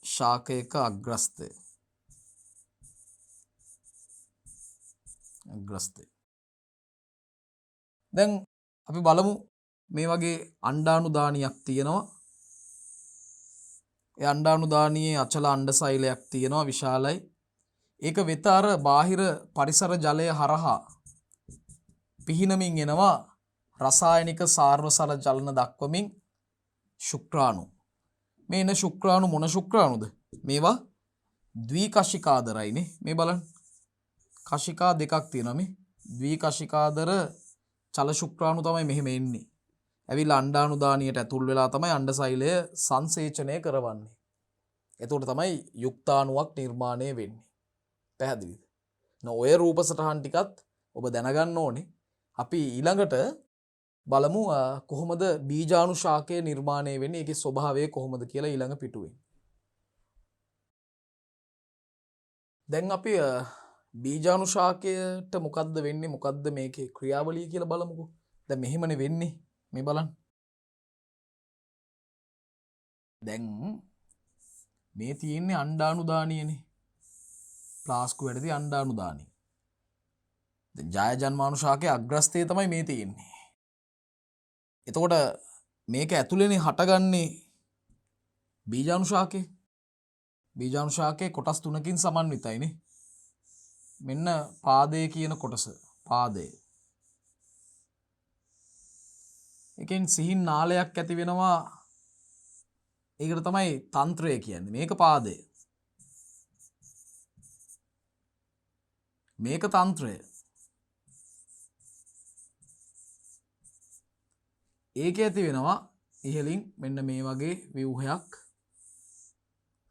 ශාකයක අග්‍රස්තය. දැන් අපි බලමු මේ වගේ අණ්ඩානුදානියක් තියෙනවා. ඒ අණ්ඩානුදානියේ අචල අණ්ඩ සෛලයක් තියෙනවා විශාලයි. ඒක වෙත අර බාහිර පරිසර ජලය හරහා පිහිනමින් එනවා රසායනික සාර්වසල චලන දක්වමින් ශුක්‍රාණු. මේ එන ශුක්‍රාණු මොන ශුක්‍රාණුද? මේවා ද්විකශිකාදරයිනේ. මේ බලන්න. කශිකා දෙකක් තියෙනවා මේ. ද්විකශිකාදර චල ශුක්‍රාණු තමයි මෙහෙම එන්නේ. ඇවිල්ලා අණ්ඩානුදානියට ඇතුල් වෙලා තමයි අණ්ඩ සෛලය සංසේචනය කරවන්නේ. එතකොට තමයි යුක්තාණුවක් නිර්මාණය වෙන්නේ. පැහැදිලිද? ඔය රූප සටහන් ටිකත් ඔබ දැනගන්න ඕනේ. අපි ඊළඟට බලමු කොහොමද බීජාණුශාකය නිර්මාණය වෙන්නේ, ඒකේ ස්වභාවය කොහොමද කියලා ඊළඟ පිටුවේ. දැන් අපි බීජාණුශාකයට මොකද්ද වෙන්නේ, මොකද්ද මේකේ ක්‍රියාවලිය කියලා බලමුකෝ. දැන් මෙහෙමනේ වෙන්නේ. මේ බලන්න. දැන් මේ තියෙන්නේ අණ්ඩානුදානියනේ. ප්ලාස්කු වැඩදී අණ්ඩානුදානිය. දැන් ජාය ජන්මානුශාකයේ අග්‍රස්තය තමයි මේ තියෙන්නේ. එතකොට මේක ඇතුළේනේ හටගන්නේ බීජාණු ශාකේ. බීජාණු ශාකේ කොටස් 3කින් සමන්විතයිනේ. මෙන්න පාදය කියන කොටස. පාදය. එකෙන් සිහින් නාලයක් ඇති වෙනවා. ඒකට තමයි තන්ත්‍රය කියන්නේ. මේක පාදය. මේක තන්ත්‍රය. ඒක ඇති වෙනවා ඉහලින් මෙන්න මේ වගේ ව්‍යුහයක්.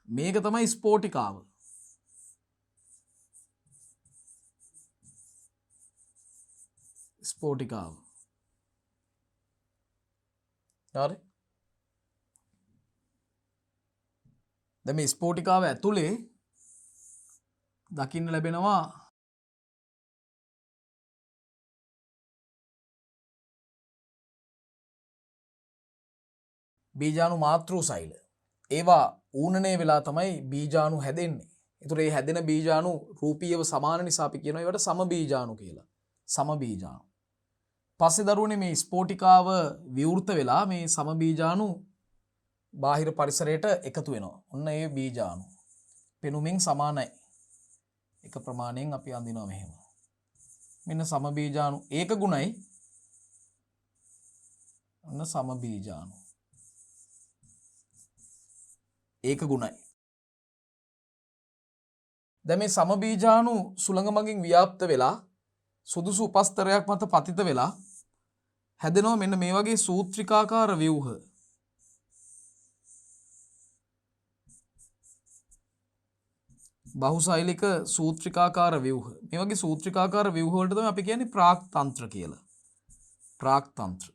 මේක තමයි ස්පෝටිකාව. ස්පෝටිකාව. හරි. දැන් මේ ස්පෝටිකාව ඇතුලේ දකින්න ලැබෙනවා බීජාණු මාතෘ සෛල. ඒවා ඌනනේ වෙලා තමයි බීජාණු හැදෙන්නේ. ඒතර මේ හැදෙන බීජාණු රූපීයව සමාන නිසා අපි කියනවා ඒවට සම බීජාණු කියලා. සම බීජාණු. පස්සේ දරුවනේ මේ ස්පෝටිකාව විවෘත වෙලා මේ සම බීජාණු බාහිර පරිසරයට එකතු වෙනවා. ඔන්න ඒ බීජාණු. පෙනුමින් සමානයි. එක ප්‍රමාණයෙන් අපි අඳිනවා මෙහෙම. මෙන්න සම බීජාණු ඒක ගුණයි. ඔන්න සම බීජාණු. ඒක ගුණයි. දැන් මේ සම බීජාණු සුළඟ මගින් ව්‍යාප්ත වෙලා සුදුසු උපස්තරයක් මත පතිත වෙලා හැදෙනවා මෙන්න මේ වගේ සූත්‍රිකාකාර ව්‍යුහ. බහුසෛලික සූත්‍රිකාකාර ව්‍යුහ. මේ වගේ සූත්‍රිකාකාර ව්‍යුහ වලට තමයි අපි කියන්නේ ප්‍රාක්තන්ත්‍ර කියලා. ප්‍රාක්තන්ත්‍ර.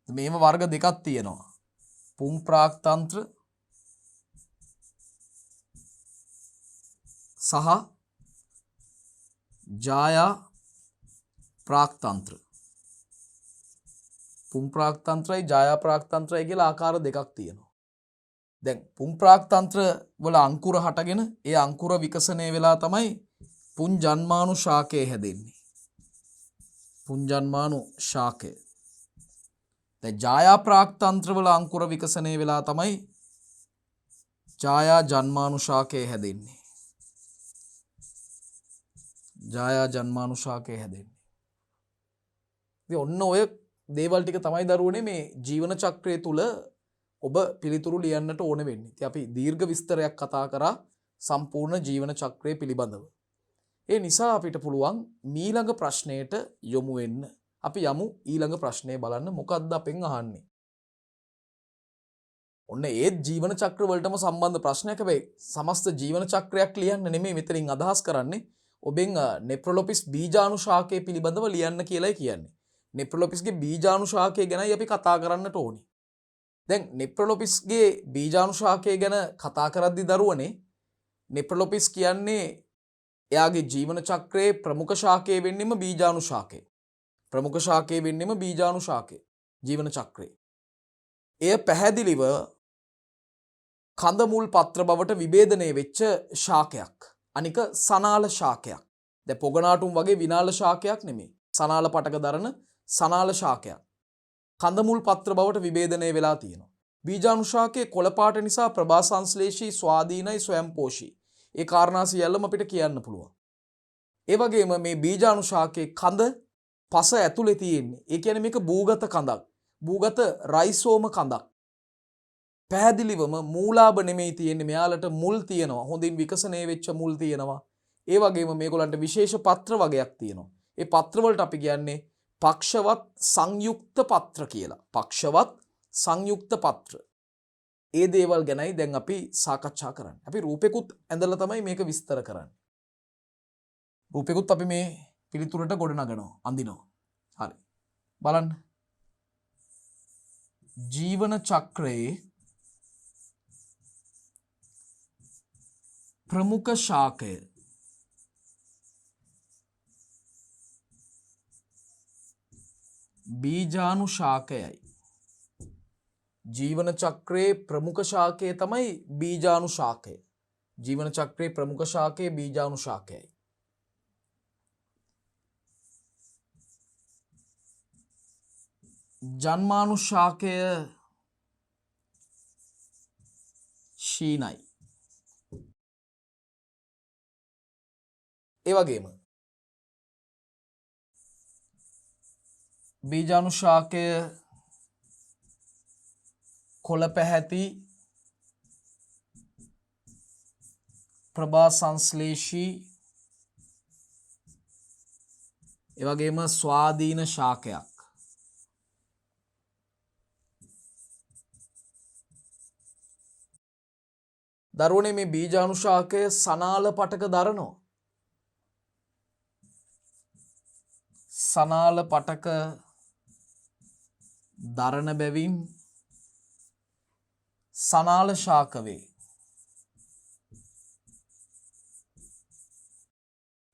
මේව වර්ග දෙකක් තියෙනවා. පුං ප්‍රාක්තන්ත්‍ර සහ ජායා ප්‍රාක්තන්ත්‍ර. පුං ප්‍රාක්තන්ත්‍රයි ජායා ප්‍රාක්තන්ත්‍රයි කියලා ආකාර දෙකක් තියෙනවා. දැන් පුං ප්‍රාක්තන්ත්‍ර වල අංකුර හටගෙන ඒ අංකුර විකසනය වෙලා තමයි පුං ජන්මාණු ශාකය හැදෙන්නේ. පුං ජන්මාණු ශාකය. දැන් ජායා ප්‍රාක්තන්ත්‍ර වල අංකුර විකසනය වෙලා තමයි ජායා ජන්මාණු ශාකය හැදෙන්නේ. ජායා ජන්මාණු ශාකය හැදෙන්නේ. ඉතින් ඔන්න ඔය දේවල් ටික තමයි දරුවනේ මේ ජීවන චක්‍රය තුල ඔබ පිළිතුරු ලියන්නට ඕන වෙන්නේ. ඉතින් අපි දීර්ඝ විස්තරයක් කතා කරා සම්පූර්ණ ජීවන චක්‍රය පිළිබඳව. ඒ නිසා අපිට පුළුවන් ඊළඟ ප්‍රශ්නයට යොමු වෙන්න. අපි යමු ඊළඟ ප්‍රශ්නය බලන්න මොකක්ද අපෙන් අහන්නේ. ඔන්න ඒ ජීවන චක්‍ර වලටම සම්බන්ධ ප්‍රශ්නයක්. හැබැයි සමස්ත ජීවන චක්‍රයක් ලියන්න නෙමෙයි මෙතනින් අදහස් කරන්නේ. ඔබෙන් නෙප්‍රොලොපිස් බීජාණු ශාකය පිළිබඳව ලියන්න කියලායි කියන්නේ. නෙප්‍රොලොපිස්ගේ බීජාණු ශාකය ගැනයි අපි කතා කරන්නට ඕනේ. දැන් නෙප්‍රොලොපිස්ගේ බීජාණු ශාකය ගැන කතා කරද්දී දරුවනේ නෙප්‍රොලොපිස් කියන්නේ එයාගේ ජීවන චක්‍රයේ ප්‍රමුඛ ශාකය වෙන්නෙම බීජාණු ශාකය. ප්‍රමුඛ ශාකය වෙන්නෙම බීජාණු ශාකය ජීවන චක්‍රේ. එය පැහැදිලිව කඳ මුල් පත්‍ර බවට විභේදනය වෙච්ච ශාකයක්. අනික සනාල ශාකයක්. දැන් පොගනාටුම් වගේ විනාල ශාකයක් නෙමෙයි. සනාල පටක දරන සනාල ශාකයක්. කඳ මුල් පත්‍ර බවට විභේදනය වෙලා තියෙනවා. බීජාණු ශාකයේ කොළ පාට නිසා ප්‍රභා සංශ්ලේෂී ස්වාධීනයි ස්වයංපෝෂී. ඒ කාරණා සියල්ලම අපිට කියන්න පුළුවන්. ඒ වගේම මේ බීජාණු ශාකයේ කඳ පස ඇතුලේ තියෙන්නේ. ඒ කියන්නේ මේක භූගත කඳක්. භූගත රයිසෝම කඳක්. පැහැදිලිවම මූලාභ නෙමෙයි තියෙන්නේ. මෙයාලට මුල් තියෙනවා. හොඳින් විකසනය වෙච්ච මුල් තියෙනවා. ඒ වගේම මේගොල්ලන්ට විශේෂ පත්‍ර වගයක් තියෙනවා. ඒ පත්‍ර වලට අපි කියන්නේ පක්ෂවත් සංයුක්ත පත්‍ර කියලා. පක්ෂවත් සංයුක්ත පත්‍ර. ඒ දේවල් ගැනයි දැන් අපි සාකච්ඡා කරන්නේ. අපි රූපෙකුත් ඇඳලා තමයි මේක විස්තර කරන්නේ. රූපෙකුත් අපි මේ පිළිතුරට ගොඩනගනවා, අඳිනවා. හරි. බලන්න. ජීවන චක්‍රයේ ප්‍රමුඛ ශාකය බීජාණු ශාකයයි. ජීවන චක්‍රයේ ප්‍රමුඛ ශාකය තමයි බීජාණු ශාකය. ජීවන චක්‍රයේ ප්‍රමුඛ ශාකය බීජාණු ශාකයයි. ජන්මානුශාකය ශීනයි. ඒ වගේම බීජානුශාකය කොළ පැහැති ප්‍රභා සංශ්ලේෂී ඒ වගේම ස්වාධීන ශාකයක්. දරුවනේ මේ බීජානුශාකය සනාල පටක දරනවා. සනාල පටක දරණ බැවින් සනාල ශාක වේ.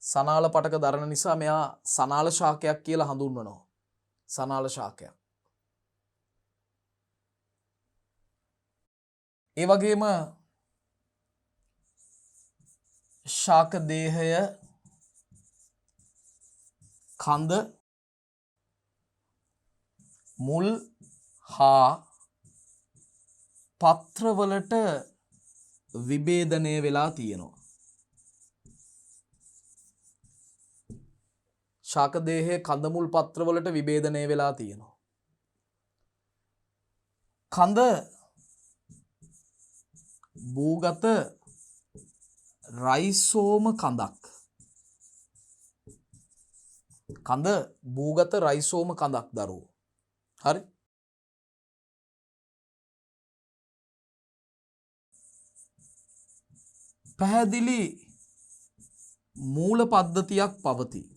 සනාල පටක දරණ නිසා මෙයා සනාල ශාකයක් කියලා හඳුන්වනවා. සනාල ශාකයක්. ඒ වගේම ශාක දේහය කඳ මුල් හා පත්‍රවලට විභේදනය වෙලා තියෙනවා. ශාක දේහය කඳ මුල් පත්‍රවලට විභේදනය වෙලා තියෙනවා. කඳ භූගත රයිසෝම කඳක්. කඳ භූගත රයිසෝම කඳක් දරුවෝ. හරි. පැහැදිලි මූල පද්ධතියක් පවතී.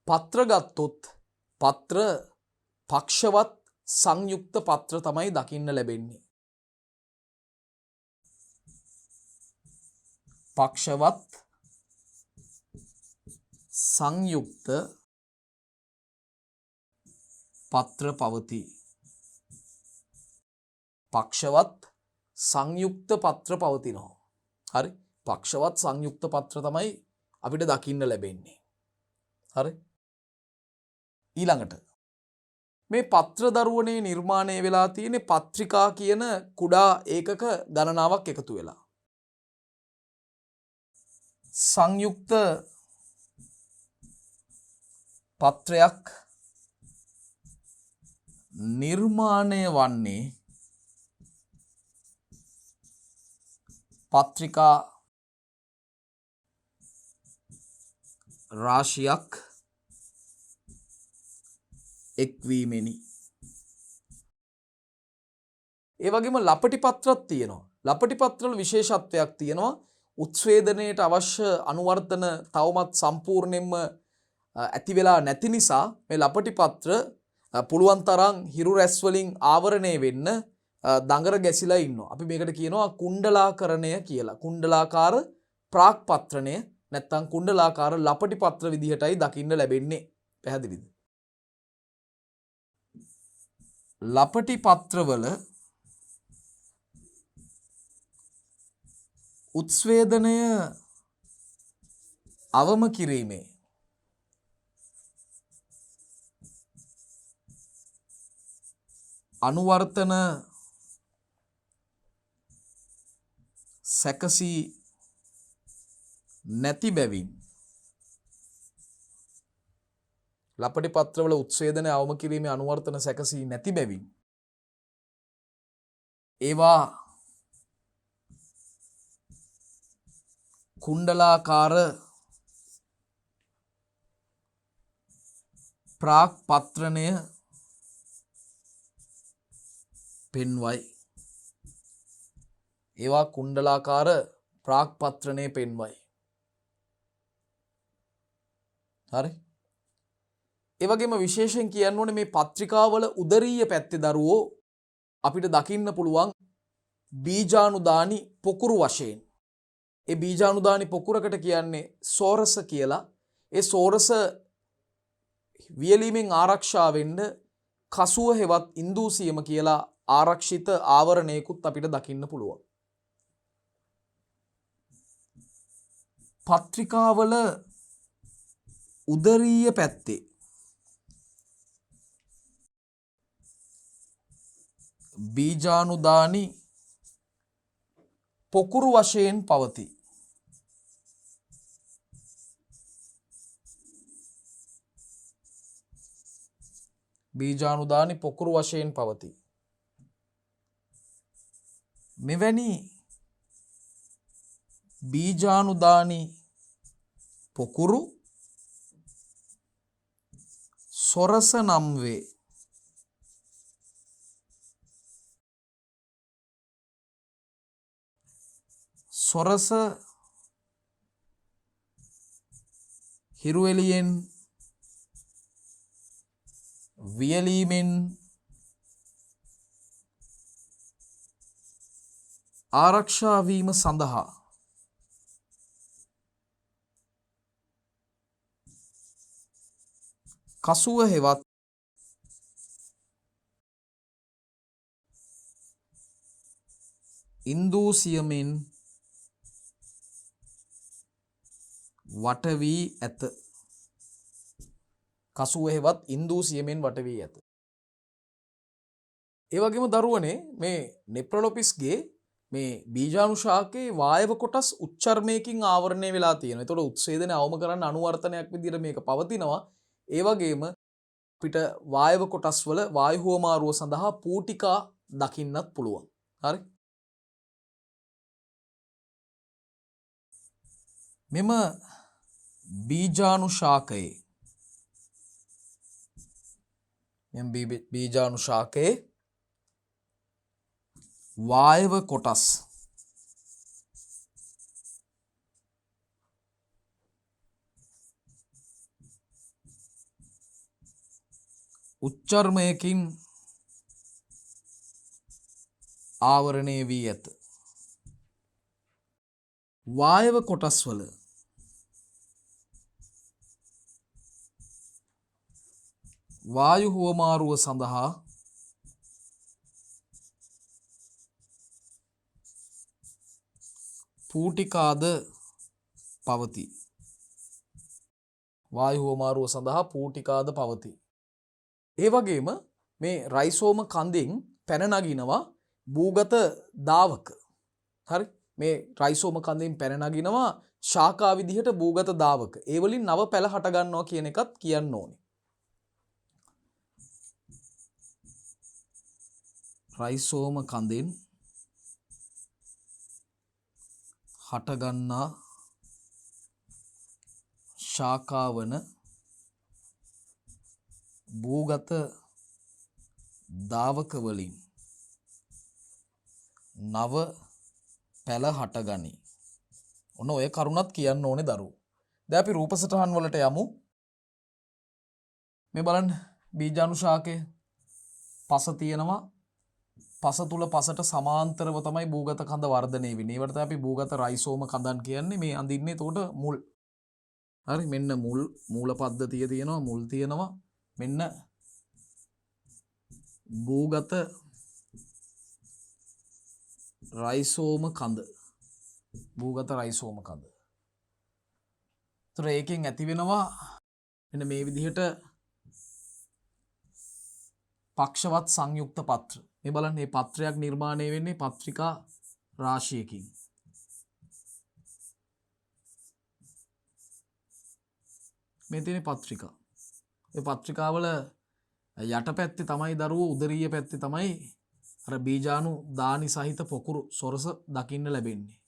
පත්‍ර ගත්තොත් පත්‍ර පක්ෂවත් සංයුක්ත පත්‍ර තමයි දකින්න ලැබෙන්නේ. පක්ෂවත් සංයුක්ත පත්‍ර පවතී. පක්ෂවත් සංයුක්ත පත්‍ර පවතිනවා. හරි. පක්ෂවත් සංයුක්ත පත්‍ර තමයි අපිට දකින්න ලැබෙන්නේ. හරි. ඊළඟට මේ පත්‍ර දරුවනේ නිර්මාණය වෙලා තියෙන පත්‍රිකා කියන කුඩා ඒකක ගණනාවක් එකතු වෙලා. සංයුක්ත පත්‍රයක් නිර්මාණය වන්නේ පත්‍රිකා රාශියක් එක්වීමෙනි. ඒ වගේම ලපටි පත්‍රත් තියෙනවා. ලපටි පත්‍රවල විශේෂත්වයක් තියෙනවා. උත්ස්වේදනයට අවශ්‍ය අනුවර්තන තවමත් සම්පූර්ණයෙන්ම ඇති වෙලා නැති නිසා මේ ලපටි පත්‍ර පුළුවන් තරම් හිරු රැස් වලින් ආවරණය වෙන්න දඟර ගැසිලා ඉන්නවා. අපි මේකට කියනවා කුණ්ඩලාකරණය කියලා. කුණ්ඩලාකාර ප්‍රාක් පත්‍රණය නැත්නම් කුණ්ඩලාකාර ලපටි පත්‍ර විදිහටයි දකින්න ලැබෙන්නේ. පැහැදිලිද? ලපටි පත්‍රවල උත්ස්වේදනය අවම කිරීමේ අනුවර්තන සැකසී නැති බැවින් ලපටි පත්‍රවල උත්ස්වේදනය අවම කිරීමේ අනුවර්තන සැකසී නැති බැවින් ඒවා කුණ්ඩලාකාර ප්‍රාක් පත්‍රණය පෙන්වයි. ඒවා කුණ්ඩලාකාර ප්‍රාක් පත්‍රණය පෙන්වයි. හරි. ඒ වගේම විශේෂයෙන් කියන්න ඕනේ මේ පත්‍රිකාවල උදරීය පැත්තේ දරුවෝ අපිට දකින්න පුළුවන් බීජානුදානි පොකුරු වශයෙන්. ඒ බීජානුදානි පොකුරකට කියන්නේ සෝරස කියලා. ඒ සෝරස වියලීමෙන් ආරක්ෂා වෙන්න කසුව හෙවත් ඉන්දූසියම කියලා ආරක්ෂිත ආවරණයකුත් අපිට දකින්න පුළුවන්. පත්‍රිකාවල උදරීය පැත්තේ බීජානුදානි පොකුරු වශයෙන් පවතී. බීජානුදානි පොකුරු වශයෙන් පවතී. මෙවැනි බීජානුදානි පොකුරු සොරස නම් වේ. සොරස හිරුවෙලියෙන් වියලීමෙන් ආරක්ෂා වීම සඳහා කසුව හෙවත් ඉන්දූසියමෙන් වට වී ඇත. කසුව හෙවත් ඉන්දූසියමෙන් වට වී ඇත. ඒ වගේම දරුවනේ මේ නෙප්‍රොලොපිස්ගේ මේ බීජාණුශාකයේ වායව කොටස් උච්චර්මයකින් ආවරණය වෙලා තියෙනවා. ඒතකොට උත්සේදනය අවම කරන්න අනුවර්තනයක් විදිහට මේක පවතිනවා. ඒ වගේම අපිට වායව කොටස් වල වායු හුවමාරුව සඳහා පූටිකා දකින්නත් පුළුවන්. හරි? මෙම බීජාණුශාකයේ වායව කොටස් උච්චර්මයකින් ආවරණය වී ඇත. වායව කොටස් වල වායු හුවමාරුව සඳහා පූටිකාද පවතී. වායු හුවමාරුව සඳහා පූටිකාද පවතී. ඒ වගේම මේ රයිසෝම කන්දෙන් පැන නගිනවා භූගත දාවක. හරි? මේ රයිසෝම කන්දෙන් පැන නගිනවා ශාකා විදිහට භූගත දාවක. ඒ වලින් නව පැල හට ගන්නවා කියන එකත් කියන්න ඕනේ. රයිසෝම කන්දෙන් හටගන්නා ශාකාවන භූගත දාවක වලින් නව පැල හටගනී. ඔන්න ඔය කරුණත් කියන්න ඕනේ දරුවෝ. දැන් අපි රූප සටහන් වලට යමු. මේ බලන්න බීජාණුශාකයේ පස තියෙනවා. පස තුල පසට සමාන්තරව තමයි භූගත කඳ වර්ධනය වෙන්නේ. ඒවට තමයි අපි භූගත රයිසෝම කඳන් කියන්නේ. මේ අඳින්නේ එතකොට මුල්. හරි? මෙන්න මූල පද්ධතිය තියෙනවා, මුල් තියෙනවා. මෙන්න භූගත රයිසෝම කඳ. භූගත රයිසෝම කඳ. ඒතර ඒකෙන් ඇති වෙනවා මෙන්න මේ විදිහට පක්ෂවත් සංයුක්ත පත්‍ර. මේ බලන්න මේ පත්‍රයක් නිර්මාණය වෙන්නේ පත්‍රිකා රාශියකින්. මේ තියෙන පත්‍රිකා. මේ පත්‍රිකාවල යට පැත්තේ තමයි දරුවෝ උදරීය පැත්තේ තමයි අර බීජාණු දානි සහිත පොකුරු සොරස දකින්න ලැබෙන්නේ.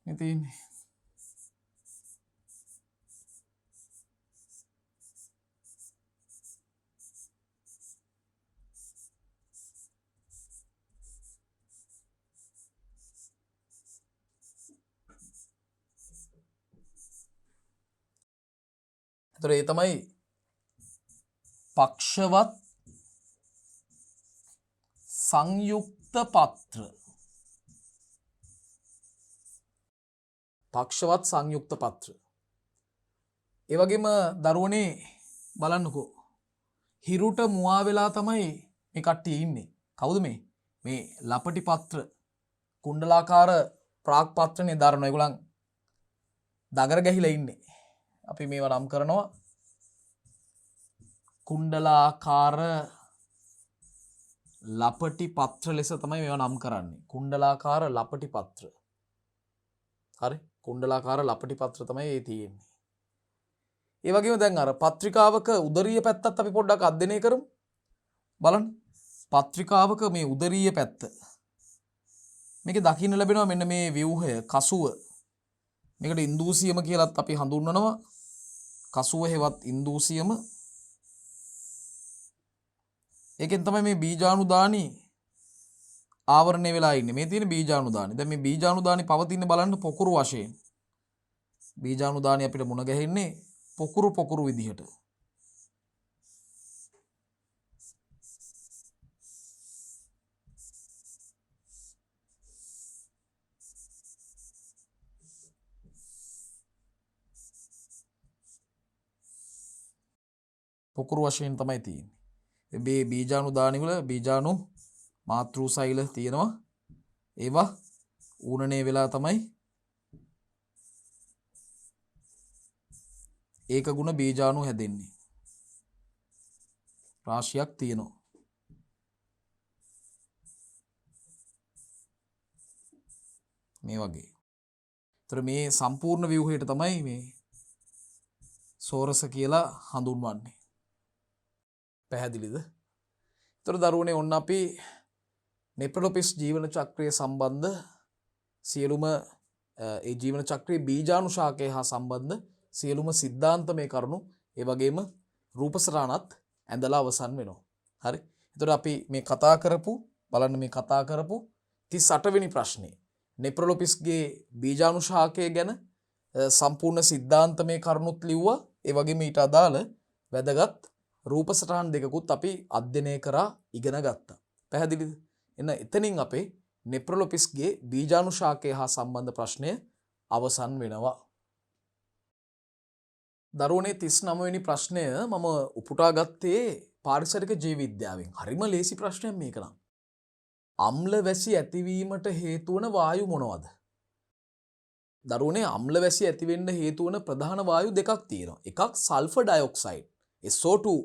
මේ තියෙන්නේ එතකොට ඒ තමයි පක්ෂවත් සංයුක්ත පත්‍ර. පක්ෂවත් සංයුක්ත පත්‍ර. ඒ වගේම දරුවනේ බලන්නකෝ. හිරුට මුවා වෙලා තමයි මේ කට්ටිය ඉන්නේ. කවුද මේ? මේ ලපටි පත්‍ර කුණ්ඩලාකාර ප්‍රාග් පත්‍රණය දරන ඒගොල්ලන් දගර ගැහිලා ඉන්නේ. අපි මේවා නම් කරනවා කුණ්ඩලාකාර ලපටි පත්‍ර ලෙස තමයි මේවා නම් කරන්නේ. කුණ්ඩලාකාර ලපටි පත්‍ර. හරි? කුණ්ඩලාකාර ලපටි පත්‍ර තමයි ඒ තියෙන්නේ. ඒ වගේම දැන් අර පත්‍රිකාවක උදරීය පැත්තත් අපි පොඩ්ඩක් අධ්‍යයනය කරමු. බලන්න. පත්‍රිකාවක මේ උදරීය පැත්ත. මේකේ දකින්න ලැබෙනවා මෙන්න මේ ව්‍යුහය කසුව. මේකට ඉන්දූසියම කියලාත් අපි හඳුන්වනවා. කසුව හෙවත් ඉන්දූසියම. ඒකෙන් තමයි මේ බීජාණුදානි ආවරණය වෙලා ඉන්නේ. මේ තියෙන බීජාණුදානි. දැන් මේ බීජාණුදානි පවතින බලන්න පොකුරු වශයෙන්. බීජාණුදානි අපිට මුණ ගැහෙන්නේ පොකුරු විදිහට. පොකුරු වශයෙන් තමයි තියෙන්නේ. මේ බීජාණුදානි වල බීජාණු මාතෘ සෛල තියෙනවා. ඒවා ඌනණය වෙලා තමයි ඒක ගුණ බීජාණු හැදෙන්නේ. රාශියක් තියෙනවා. මේ වගේ. ඒතර මේ සම්පූර්ණ ව්‍යුහයට තමයි මේ සෝරස කියලා හඳුන්වන්නේ. පැහැදිලිද? ඒතර දරුවනේ ඔන්න අපි නෙප්‍රොලොපිස් ජීවන චක්‍රය සම්බන්ධ සියලුම ඒ ජීවන චක්‍රයේ බීජාණු ශාකය හා සම්බන්ධ සියලුම සිද්ධාන්ත මේ කරුණු ඒ වගේම රූපසටහනත් ඇඳලා අවසන් වෙනවා. හරි. එතකොට අපි මේ කතා කරපු බලන්න මේ කතා කරපු 38 වෙනි ප්‍රශ්නේ නෙප්‍රොලොපිස්ගේ බීජාණු ශාකය ගැන සම්පූර්ණ සිද්ධාන්ත මේ කරුණුත් ලිව්වා. ඒ වගේම ඊට අදාළ වැදගත් රූපසටහන් දෙකකුත් අපි අධ්‍යයනය කරා ඉගෙන ගත්තා. පැහැදිලිද? එන්න එතනින් අපේ නෙප්‍රොලොපිස්ගේ බීජාණු ශාකය හා සම්බන්ධ ප්‍රශ්නය අවසන් වෙනවා. දරුවනේ 39 වෙනි ප්‍රශ්නය මම උපුටා ගත්තේ පාරිසරික ජීව විද්‍යාවෙන්. හරිම ලේසි ප්‍රශ්නයක් මේක නම්. අම්ල වැසි ඇතිවීමට හේතු වන වායු මොනවද? දරුවනේ අම්ල වැසි ඇති වෙන්න හේතු වන ප්‍රධාන වායු දෙකක් තියෙනවා. එකක් සල්ෆර් ඩයොක්සයිඩ් SO2.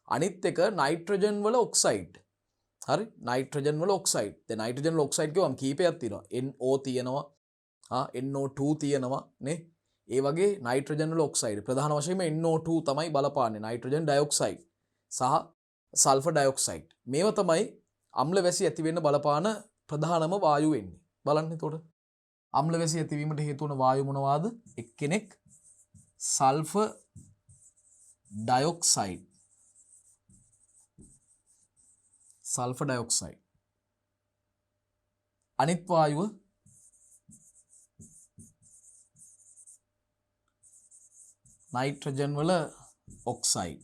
අනිත් එක නයිට්‍රජන් වල ඔක්සයිඩ්. හරි? නයිට්‍රජන් වල ඔක්සයිඩ්. දැන් නයිට්‍රජන් වල ඔක්සයිඩ් කියවම කීපයක් තියෙනවා. NO තියෙනවා. NO2 තියෙනවා නේ. ඒ වගේ නයිට්‍රජන් වල ඔක්සයිඩ් ප්‍රධාන වශයෙන්ම NO2 තමයි බලපාන්නේ. නයිට්‍රජන් ඩයොක්සයිඩ් සහ සල්ෆර් ඩයොක්සයිඩ්. මේව තමයි අම්ල වැසි ඇති වෙන්න බලපාන ප්‍රධානම වායු වෙන්නේ. බලන්න එතකොට. අම්ල වැසි ඇතිවීමට හේතු වන වායු මොනවාද? එක්කෙනෙක් සල්ෆර් ඩයොක්සයිඩ්. Sulphur dioxide. අනිත් වායුව නයිට්‍රජන් වල ඔක්සයිඩ්.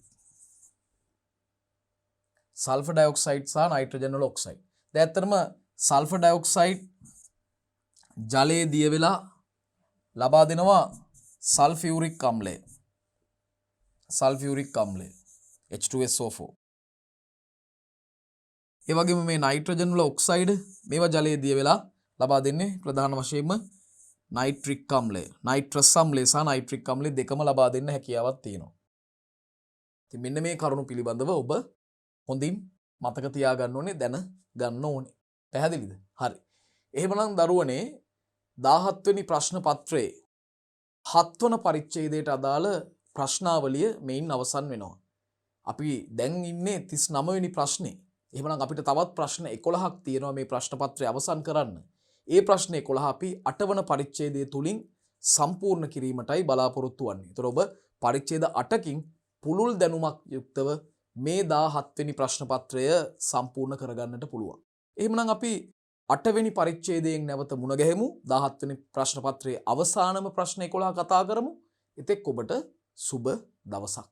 සල්ෆර් ඩයොක්සයිඩ් සහ නයිට්‍රජන් වල ඔක්සයිඩ්. දැන් ඇත්තටම සල්ෆර් ඩයොක්සයිඩ් ජලයේ දිය වෙලා ලබා දෙනවා සල්ෆියුරික් අම්ලය. Sulphuric අම්ලය H2SO4. ඒ වගේම මේ නයිට්‍රජන් වල ඔක්සයිඩ් මේවා ජලයේ දිය වෙලා ලබා දෙන්නේ ප්‍රධාන වශයෙන්ම නයිට්‍රික් අම්ලය. නයිට්‍රස් අම්ලය සහ නයිට්‍රික් අම්ලය දෙකම ලබා දෙන්න හැකියාවක් තියෙනවා. ඉතින් මෙන්න මේ කරුණු පිළිබඳව ඔබ හොඳින් මතක තියාගන්න ඕනේ, දැන ගන්න ඕනේ. පැහැදිලිද? හරි. එහෙමනම් දරුවනේ 17 වෙනි ප්‍රශ්න පත්‍රයේ 7 වන පරිච්ඡේදයට අදාළ ප්‍රශ්නාවලිය මෙයින් අවසන් වෙනවා. අපි දැන් ඉන්නේ 39 වෙනි ප්‍රශ්නේ. එහෙමනම් අපිට තවත් ප්‍රශ්න 11ක් තියෙනවා මේ ප්‍රශ්න පත්‍රය අවසන් කරන්න. ඒ ප්‍රශ්න 11 අපි 8 වන පරිච්ඡේදය තුලින් සම්පූර්ණ කිරීමටයි බලාපොරොත්තු වෙන්නේ. ඒතර ඔබ පරිච්ඡේද 8කින් පුළුල් දැනුමක් යුක්තව මේ 17 වෙනි ප්‍රශ්න පත්‍රය සම්පූර්ණ කරගන්නට පුළුවන්. එහෙමනම් අපි 8 වෙනි පරිච්ඡේදයෙන් නැවත මුණ ගැහෙමු. 17 වෙනි ප්‍රශ්න පත්‍රයේ අවසානම ප්‍රශ්න 11 කතා කරමු. එතෙක් ඔබට සුබ දවසක්.